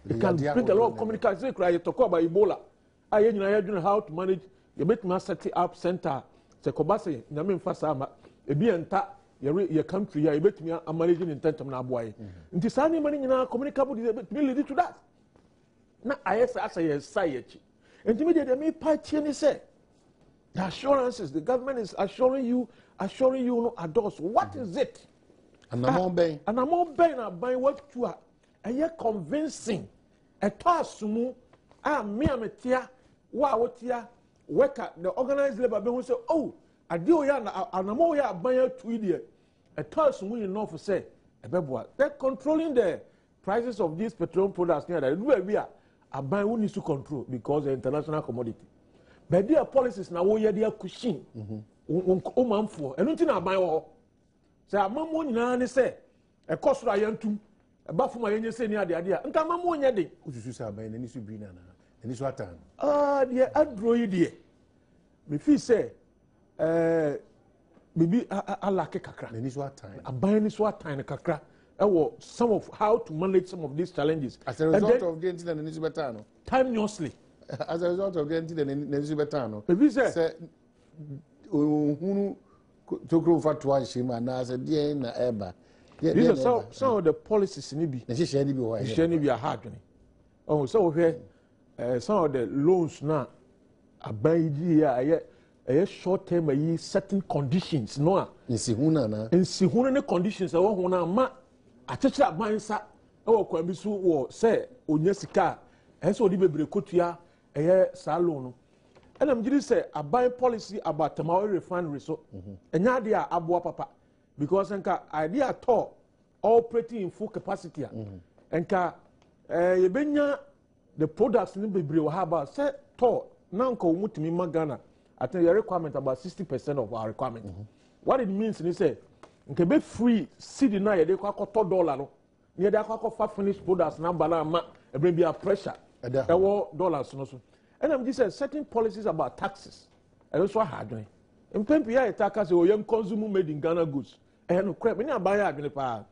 It can bring a lot of communication. Cry talk about Ebola. I know how to manage the bit master up center. Se kobase nyame mfasa ebi enta your country ya ebetumi a managing intentum na aboaye nti saa ne mani nyina communicable dey lead to that na ayesa asa ye sai echi nti me dey me party ni say the assurances the government is assuring you no adults what is it and among ben na ban what to a convincing a tasumu me ametia wa wotia worker the organized labor be who say oh adio ya na anamo ya ban tu idie a toss we enough say ebeboa they're controlling the prices of these petroleum products near that we are ban who needs to control because the international commodity but their policies na wo ye dia kushin o manfo enu ti na ban wo say amamo nyina ne say e kosoro ayantum e ba fuma yenye say ni ade ade a nka amamo nya de ususu say ban ni su bi na ni su atan de adro yi de me fi say maybe I like a kakra. A buying is what time kakra. Some of how to manage some of these challenges. As a result of getting the Nisbetano. Timelessly. As a result of getting the Nisbetano. Maybe say, who Tokro for one shima and I said, dear na eba. These are some of the policies in Ibi. And she shall be why. She shall be a hard one. Oh, so here some of the loans now are buying a short term a certain conditions. No, in Sihuna na. In Sihuna conditions, I want ma a church that binds up. Oh, Kwambisu or say, Unyesika, and so the baby Kotia a salon. And I'm just say a buying policy about tomorrow refinery so and now they are abua papa because idea at all operating in full capacity and you benya the products in the Bibri have about say to now come to me Magana. I think your requirement about 60% of our requirement. What it means is say can be free city now they call $2 no near they call finished products now banana e bring be a pressure dollars no so. And I'm just saying certain policies about taxes. And also hard doing. In PMPI, taxes or young consumer made in Ghana goods. And crap, many are buying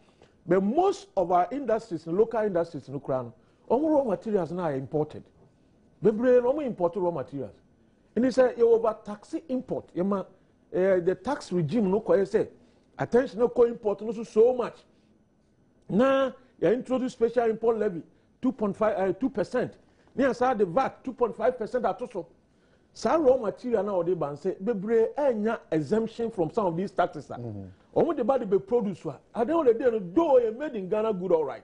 but most of our industries, local industries in Ukraine, all raw materials now are imported. We bring only imported raw materials. And they say you over taxi import. The tax regime no quite say attention no co-import no so much. Now you introduce special import levy 2%. Near the VAT 2.5% at also. Some raw material now they ban say bebre enya exemption from some of these taxes. Only the body be produce. I don't know they do made in Ghana good all right.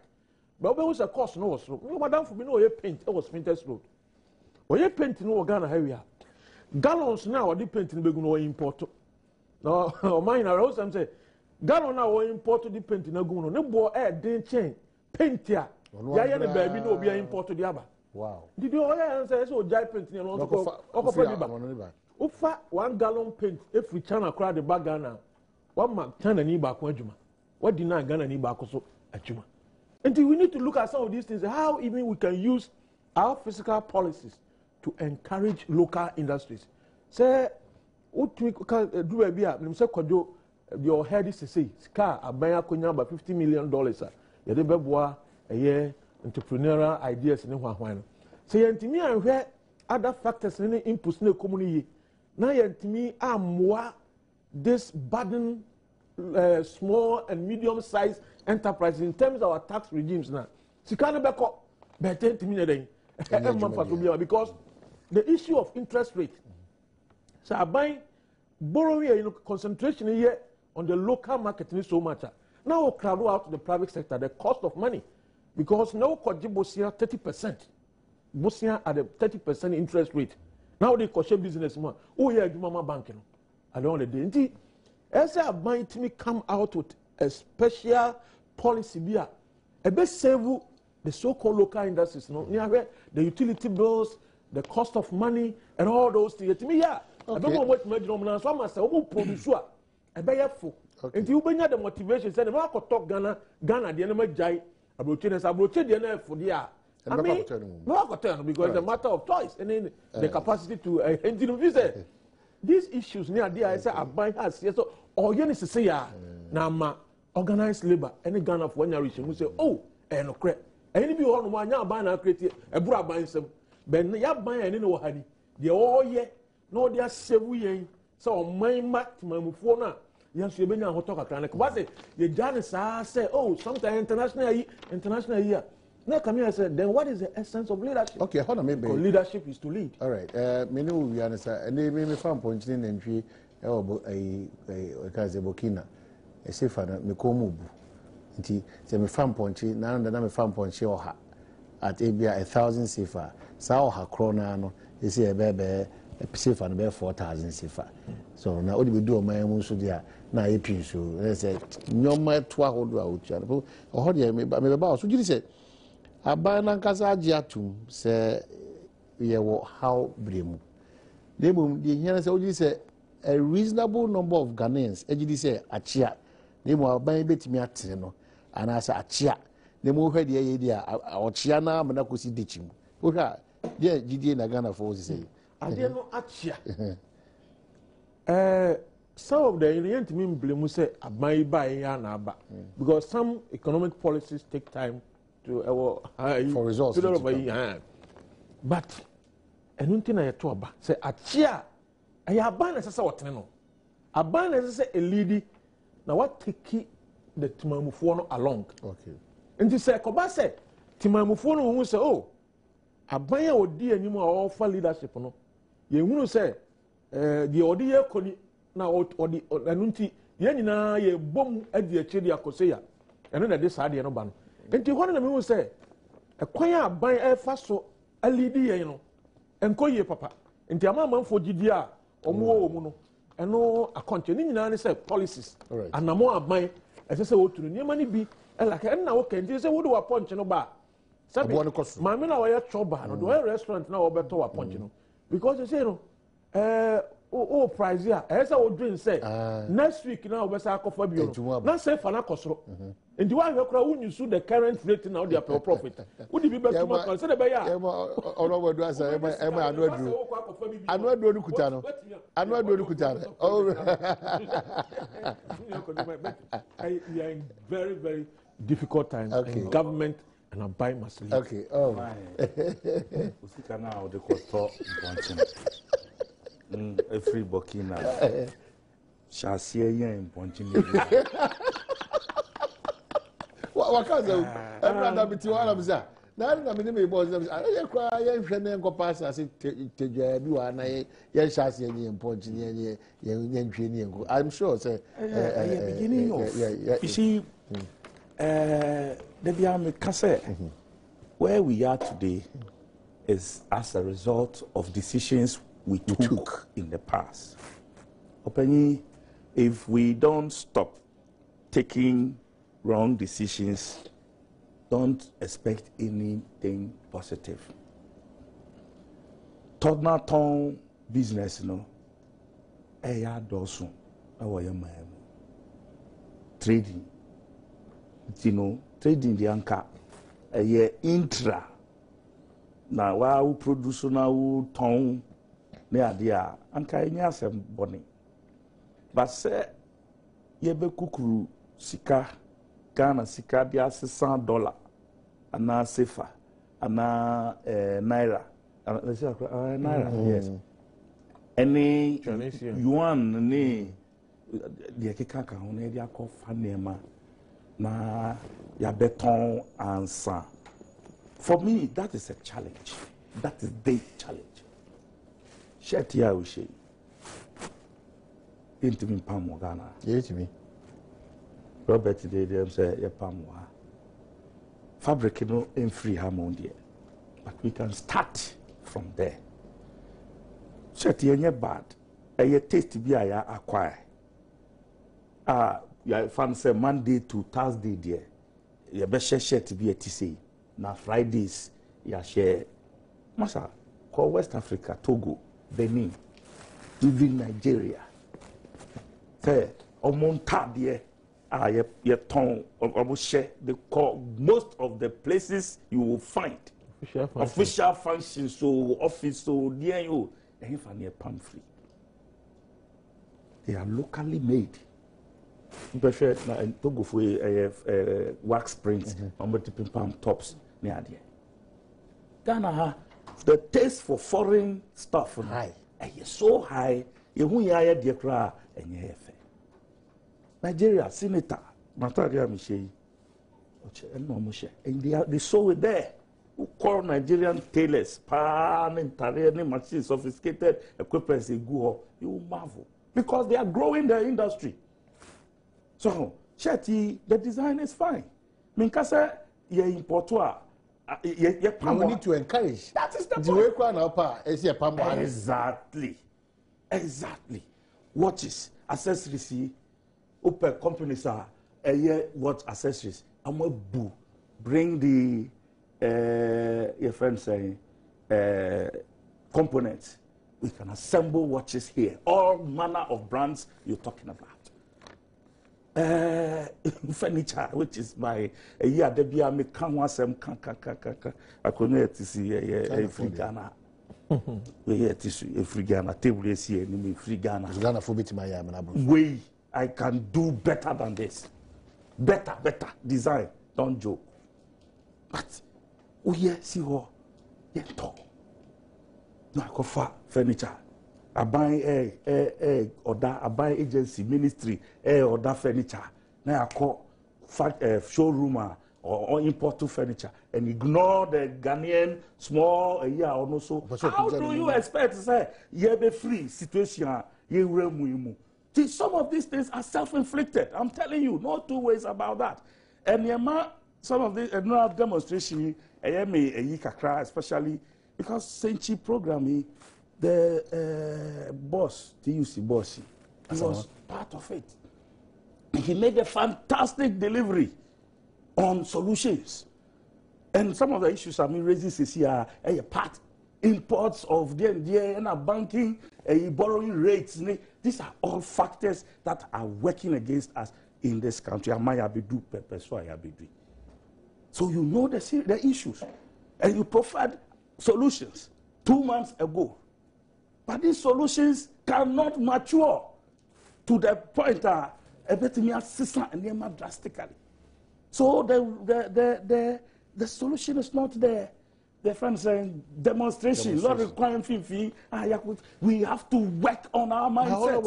But there was a cost no was. No madam for me no ye paint it was Spinters Road. Or ye paint no Ghana area. Gallons now or the paint in be no import. No mine are also say gallon now or import the paint in a guno. No boy den chain paint ya. Ya the baby no be import the other. Wow. Did you say so? Jai paint near Ufa 1 gallon paint if we China crowd the bag Ghana. 1 mark China ni back Juma. What deny Ghana ni back also at Juma? And we need to look at some of these things, how even we can use our fiscal policies to encourage local industries. Say, what we can do a beer, your head is to say, Scar, a buyer about $50 million. You have a year. Entrepreneurial ideas in one. So yantimi and where other factors in the inputs in the community. Now yantimi are more this burden small and medium sized enterprises in terms of our tax regimes now. Sikana beko better to me because the issue of interest rate. So I buy borrowing concentration here on the local market is so much. Now we'll crowd out to the private sector the cost of money. Because now Bosia 30%. Bosia at a 30% interest rate. Now they cost business more. Oh yeah, mama banking. I don't want to do. As I might me come out with a special policy beer. A best save the so-called local industries. No, near the utility bills, the cost of money, and all those things. To me, yeah. Okay. I don't know what made them now. So I must say, oh, produce. I buy a full. And you bring the motivation. Say the market talk Ghana, the enemy jai. I mean, no because it's a matter of choice and then the capacity to visit. These issues near there, I say, I buy us, yes, or you need to say, now, organized labor, any gun of one year, we say, oh, and no crap. Any be on one year, buy a create a bra buying some, but you buy any no honey. The all ye, no, they are 7 years, so my mat, my phone. Yes, you been a hot talk. But the journalists say, oh, sometimes international year. Now come here and say, then what is the essence of leadership? Okay, hold on, maybe. Because leadership is to lead. All right. Me know we understand. And they may find points in entry. A Burkina. A safer me come move. Nti se me find points. Now that me find points or at ABI 1,000 safer. Sao ha krona no. You see a baby. Safe and about 4,000 safer. So now what do we do on my own? So there, now a piece. So let's say no matter 12 out. Or how do you make about? So you said, I buy an Ankasa Giatum, say, we are how Bremu. They boom, the here say, a reasonable number of Ghanaians, AGD say, a chia. They will buy a bit me at Teno, and I say, a chia. They move the idea, our Chiana, Manakusi ditching. Okay, dear GD in Ghana for say. I didn't know some of the Indian mean blame say I buy Yanaba because some economic policies take time to for results. But anything I talk about say a chia I have banned as a sort no. aban na say a lady na what take the timamufoɔ no along. Okay. Nti sɛ kɔba sɛ timamufoɔ no hu sɛ oh aban a odi anim a ɔfa leadership no ye hunu sɛ deɛ ɔde yɛ kɔni na ɔde ɛno nti yɛn nyinaa yɛ bom adi akyire de akɔsɛ ya ɛno na de saa deɛ no ba no nti hɔ no na mehu sɛ ɛkwan a aban ɛfa so alidi yɛn no ɛnkɔ yie papa nti amanfoɔ gyidi a ɔmo wɔ mu no ɛno akɔnkyɛ ne nyinaa ne sɛ policies anamo aban ɛsɛ sɛ woturu nneɛma no bi ɛlaka ɛnna wɔka nti sɛ wode wapɔnkye no ba sɛbi maame na wɔyɛ chɔba no de wɔyɛ restaurant na wɔbɛtɔ wapɔnkye no because you say no o price a ɛyɛ sɛ wodwen sɛ next week na wɔbɛsɛ akɔfa bio no na sɛ fa na kɔ soro nti wɔahwɛ koraa wonyusu the current rate na wode apɛ profit wode bi bɛtuma kɔ sɛ de bɛyɛ a ɔnɔbɔdu asa ɛma ano aduro no kuta no ano aduro no kuta no we are in very very difficult times and government and I buy must leave. Okay. Oh. Usika na o de koto mbonchen. Every bokina. Shasie yen mbonchen. What can say? Everyone be tiwa na bisa. Na me me boss na bisa. Ye kwa ye hwe ne nkopa asa se tedwa bi wa na ye shasie yen mbonchen ye nhwe ne yenko. I'm sure say beginning of you see where we are today is as a result of decisions we took in the past. If we don't stop taking wrong decisions, don't expect anything positive. Todnaton business, eya dosun, trading. Trading the anka a intra na wa who produce na who ton ne adia anka enya asem boni but say ye be kukuru sika Ghana sika dia $600 ana sefa ana naira naira yes any yuan ne de keka ka ho ne dia ko fa nema na ya beton answer. For me, that is a challenge. That is the challenge. Shet ya we say. Into me pam Ghana. Yes, me. Robert today them say ya pam wa. Fabric no in free harmony. But we can start from there. Shet ya bad. A taste bi ya acquire. You find say Monday to Thursday there. You be share to be a TC. Now Fridays you share. Masa call West Africa, Togo, Benin, even Nigeria. Say omonta there. You ton almost share. They call most of the places you will find official functions, so office, so near you. And if I palm free, they are locally made. Prefer na Togo for wax prints on multiple palm tops near there. Ghana the taste for foreign stuff high. So high, you who ya dear cry and ye Nigeria senator Natalia Michel and they saw it there. Who call Nigerian tailors, pan and Tarian machines, sophisticated equipment, you marvel because they are growing their industry. So, Shetty, the design is fine. Minkasa, ye importua, ye palm. We need to encourage. That is the point. Exactly. Watches, accessories, open companies are watch accessories. I'm a boo. Bring the your friend saying components. We can assemble watches here. All manner of brands you're talking about. Furniture, which is my a year debut, me can want some I couldn't see a free Ghana. We hear tissue, a free Ghana table is here, me free Ghana. Ghana for bit my way I can do better than this. Better design. Don't joke. But we see what you talk. No, I go far furniture. aban order aban agency ministry order furniture na akọ showroom or import furniture and ignore the Ghanaian small year or no so. How do you expect to say you be free situation you some of these things are self-inflicted. I'm telling you, no two ways about that. And some of these demonstration especially because Senchi programming the boss TUC boss he was part of it. He made a fantastic delivery on solutions. And some of the issues I mean raising is here a part imports of the and banking, borrowing rates. These are all factors that are working against us in this country. So you know the issues and you provide solutions 2 months ago. But these solutions cannot mature to the point that drastically. So the solution is not there. The friends saying demonstration, not requiring fee. We have to work on our mindset.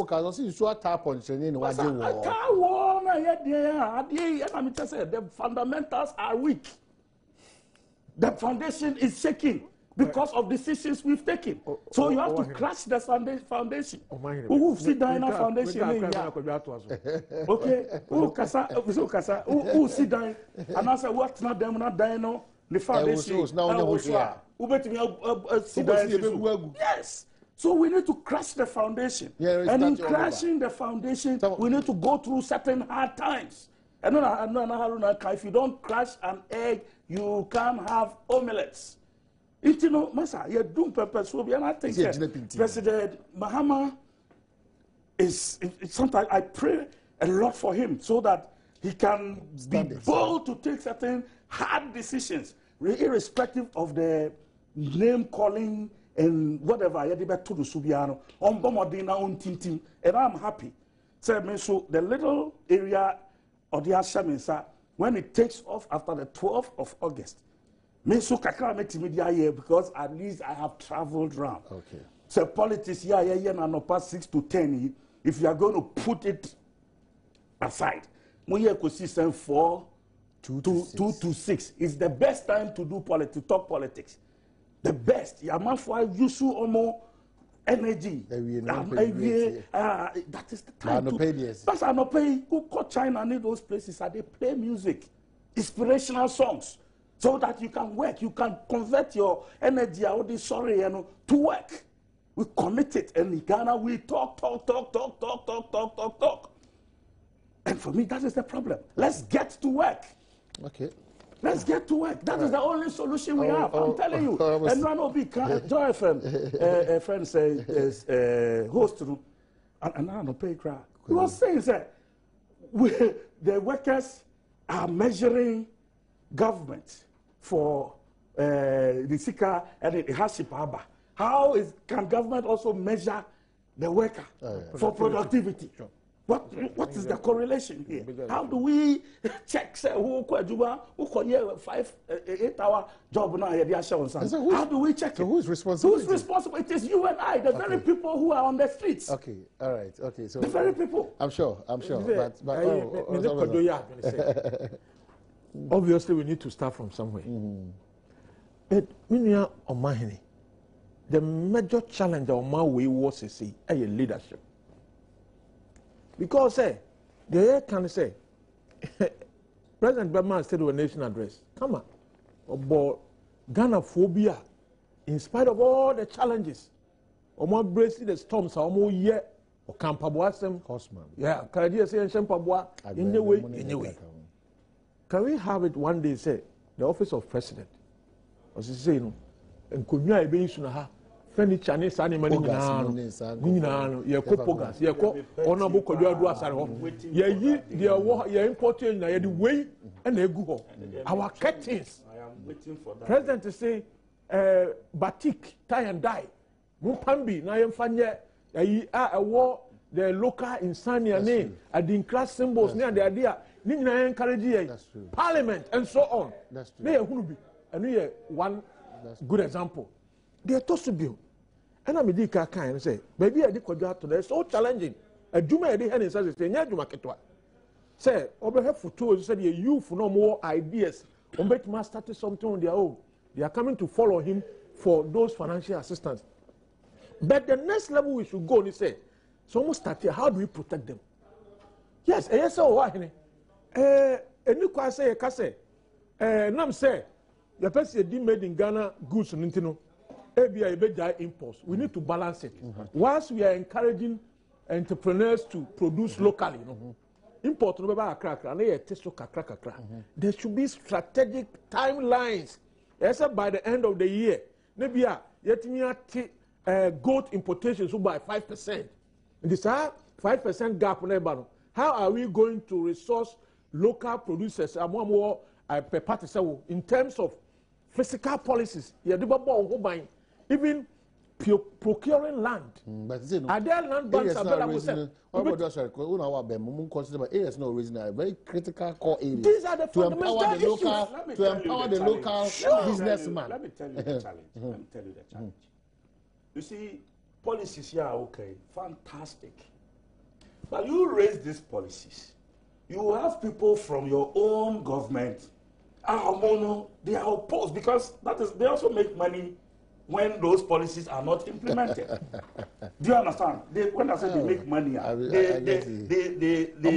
The fundamentals are weak. The foundation is shaking because of decisions we've taken. So you have to crash the foundation. Who sit down in a foundation? Okay, who sit down and I say what's not them not dying the foundation. Yes. So we need to crash the foundation. And in crashing the foundation, we need to go through certain hard times. And if you don't crash an egg, you can't have omelets. You know, Masa, you're doing purpose. And I think President Mahama is sometimes I pray a lot for him so that he can be bold to take certain hard decisions, irrespective of the name calling and whatever. And I'm happy. So the little area of the Ashaminsa, when it takes off after the 12th of August, because at least I have traveled around. Okay. So politics, no past 6 to 10. If you are going to put it aside, 4 to 6 is the best time to do politics, talk politics. The best. Yamanfwa Yusu Omo energy. That is the time. But I not pay. Who call China need those places? They play music, inspirational songs. So that you can work, you can convert your energy out of sorry, to work. We commit it, and in Ghana we talk. And for me, that is the problem. Let's get to work. Okay. Let's get to work. That is the only solution we have. I'm telling you. And one will be Joy FM, a friend says, host room, and I don't pay crap. He was saying that the workers are measuring government for the Sika and the hardship. How can government also measure the worker for productivity? Sure. What is the correlation here? How do we check who 8 hour job now? How do we check so it? who's responsible? Who's responsible? It is you and I, the very people who are on the streets. Okay, all right, okay. So the very people. I'm sure. Obviously, we need to start from somewhere. The major challenge of my way was to see a leadership. Because the can say President Badwam said to a nation address, come on, about Ghana phobia, in spite of all the challenges, almost bracing the storms, almost yet or Campaboasem, Horseman. Yeah, can I say Shampabwa in the way. Can we have it one day, say, the office of president, as you say, and could you be soon have furniture and money? You pogas, you honorable Kodu, you important, you the way and they go. Our curtains. I am waiting for that. President to say, batik, tie and dye, Mumpambi, Nayam Fanya, a war, the local insania name, a class symbols near the idea. Parliament and so on. That's true. And we one good example. They are tossed to build. And I'm a dick kind say, baby, I did to so challenging. A Juma Eddie Henry says, Yajuma Ketwa. Say, over for two, said you for no more ideas. Ombetma started something on their own. They are coming to follow him for those financial assistance. But the next level we should go, he said, so we start here. How do we protect them? Yes, yes, so why? And you can say, Nam say, the person made in Ghana goods and Nintino. Imports. We need to balance it. Once we are encouraging entrepreneurs to produce locally, import there should be strategic timelines. Yes, by the end of the year, maybe goat importations by 5%. This 5% gap. How are we going to resource local producers in terms of physical policies? Even procuring land. But are there land banks available? There's no reason. Very critical core areas. These are the fundamental issues. To empower the local businessman. Let me tell you the challenge. Let me tell you the challenge. You see, policies here are okay, fantastic. But you raise these policies, you have people from your own government, they are opposed because they also make money when those policies are not implemented. Do you understand? When I say they make money, they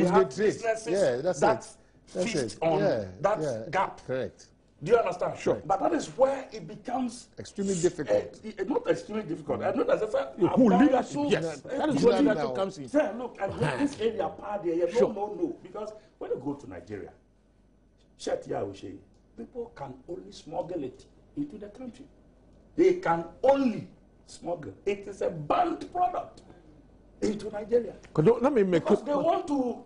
have businesses that feast on that gap. Correct. Do you understand? Sure. But that is where it becomes extremely difficult. Not extremely difficult. I know that's leadership. Yes. That is where leadership comes in. Say, look, and this area part there, no. Because when you go to Nigeria, people can only smuggle it into the country. They can only smuggle. It is a banned product into Nigeria. Let me make because they want to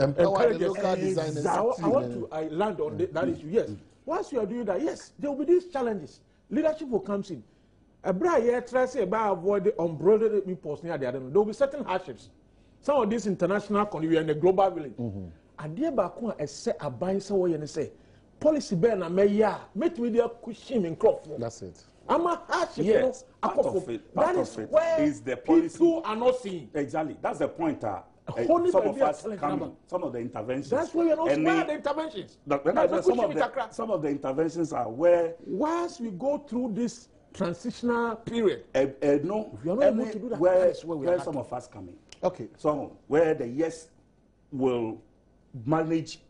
empower the local designers. I want to land on that issue. Yes. Once you are doing that, yes, there will be these challenges. Leadership will come in. Try to avoid the unbridled imports near the other. There will be certain hardships. Some of these international we are in the global village. And there say a buying someone and say, policy ban a mayor, make media pushing in crop. That's it. I'm a hardship. Yes, part of it is the policy. People are not seeing. Exactly. That's the point. Some of us come, some of the interventions. That's why we are not where the interventions. Some of the interventions are where. Once we go through this transitional period, no, we are not able to do that. Where some of us come in. Okay. Some where the yes will manage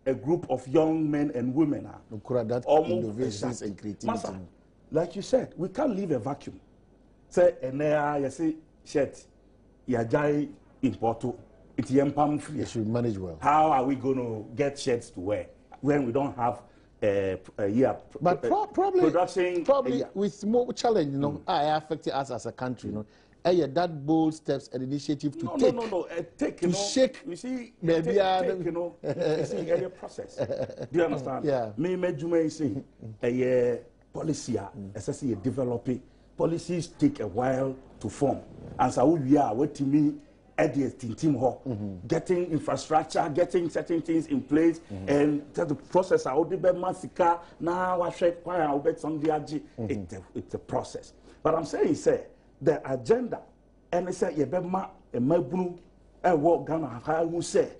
a group of young men and women. That innovations and creativity. Like you said, we can't leave a vacuum. Say, you say, shirt, yajai importo. They should manage well. How are we going to get shirts to wear when we don't have a year? But production. Probably with more challenge, I affected us as a country, that bold steps and initiative to take to shake. You see, maybe it's a process. Do you understand? Yeah. Me Juma say a policy, as I developing policies take a while to form, and so we are waiting me. Getting infrastructure, getting certain things in place, and the process. I would be massacre now. I share quite a bit on the it's a process. But I'm saying, the agenda, and they say, you be ma a blue, a walk Ghana. Who say,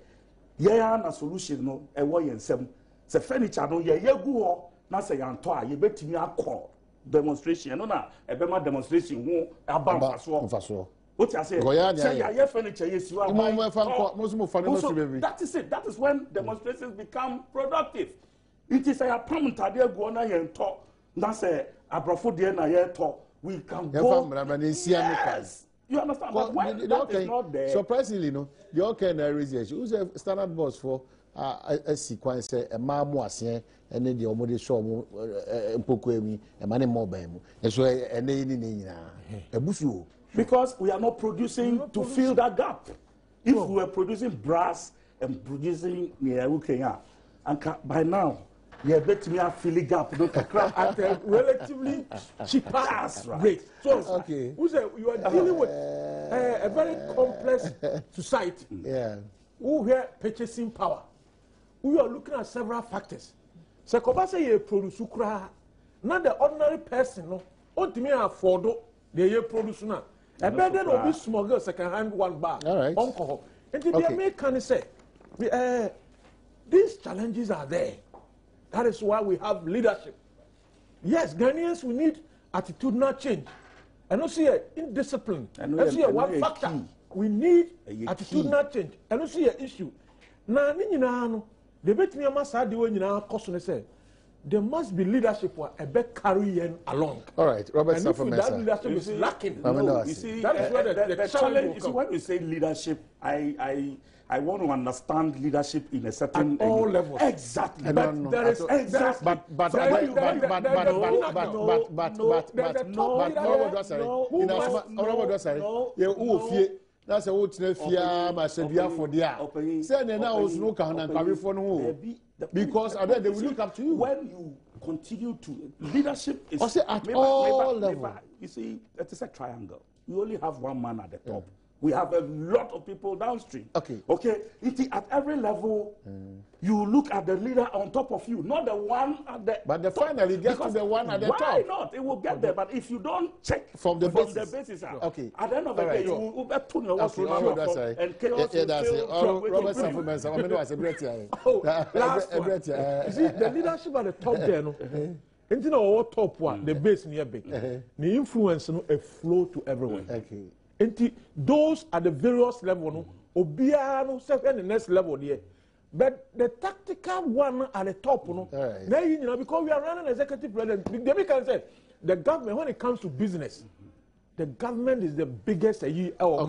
na solution no, a way and some. The furniture no, go na say you bet me a call demonstration. No, a bema demonstration won't about what I say? Say furniture, yes, you are. That is it. That is when demonstrations become productive. It is a permanent idea go on and talk. That's a brofo dear na talk. We can go. Yes. You understand? But when that is not there. Surprisingly, the okay research. Who's a standard boss for a sequence, a mamoise, and then the omode show pokuemi, a money mobile. And so a name a busu. Because we are not producing to fill that gap. If we were producing brass and producing and by now, you bet me a filling gap at a relatively cheaper rate. So, you are dealing with a very complex society. Yeah. Who have purchasing power. We are looking at several factors. So, Kobasa ye produce not the ordinary person, no, ultimately afford they are producing now. And then there will be smuggle second-hand one bar. All right. Alcohol. And the Americans say, these challenges are there. That is why we have leadership. Yes, Ghanaians, we need attitudinal change. And also indiscipline. And also one factor. We need attitudinal change. And also issue. Now, the bet me must do when say there must be leadership for a better carrying along. All right, Robert. And if that leadership is lacking, no, you see, that is where the challenge is. When we say leadership, I want to understand leadership in a certain at all levels. Exactly. But there is exactly. But that's a whole fear, my savior for the air. Say, now, no can carry for no. Because they will look up to you. When you continue to leadership is at all levels. You see, it is a triangle. We only have one man at the top. We have a lot of people downstream. Okay. At every level, you look at the leader on top of you, not the one at the But the finally gets to the one at the top. Why not? It will get there. But if you don't check from the basis at the end of the day, you will turn your work and chaos Robert Safumen, I mean, was a great year. You see, the leadership at the top there, no? Into the top one, the base near big. The influence, a flow to everyone. Okay. And those at the various levels, no, Obiano second the next level there. But the tactical one at the top, no, now you know, because we are running executive president, they can say the government, when it comes to business, the government is the biggest or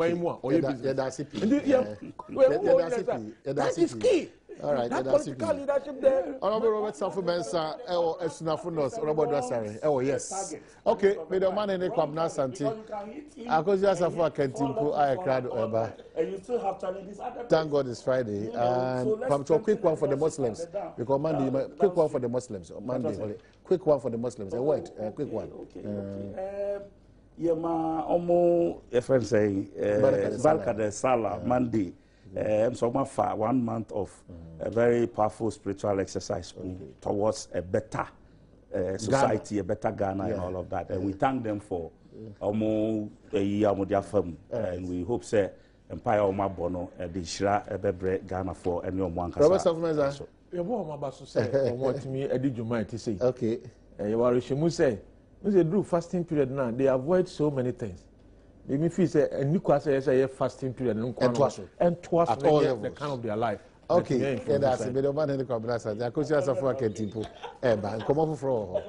that's is key. All right, that political leadership there. Honorable Robert Safumensa, Robert Dwasare. Oh, yes. Okay, with the man in the Kwabna Santi. I could just have a cantimpo, I cried over. And you still have challenges. Thank God it's Friday. And so quick one for the Muslims. Because Monday, quick one for the Muslims. Monday, quick one for the Muslims. A word, quick one. Yema Omo, a friend say, Balka de Sala, Monday. So 1 month of a very powerful spiritual exercise towards a better society, Ghana. A better Ghana and all of that. And we thank them for almost a year and we hope say Empire Oma Bono the Shira Ebebre Ghana for any one. Robert Safumensa. You want to say what me I did you mind to say. Okay. You are say when they do fasting period now, they avoid so many things. Maybe if say a new class a fasting period and twice at all levels, the kind of their life. Okay, that's a bit of man in the combination. I could just have a people. And come over for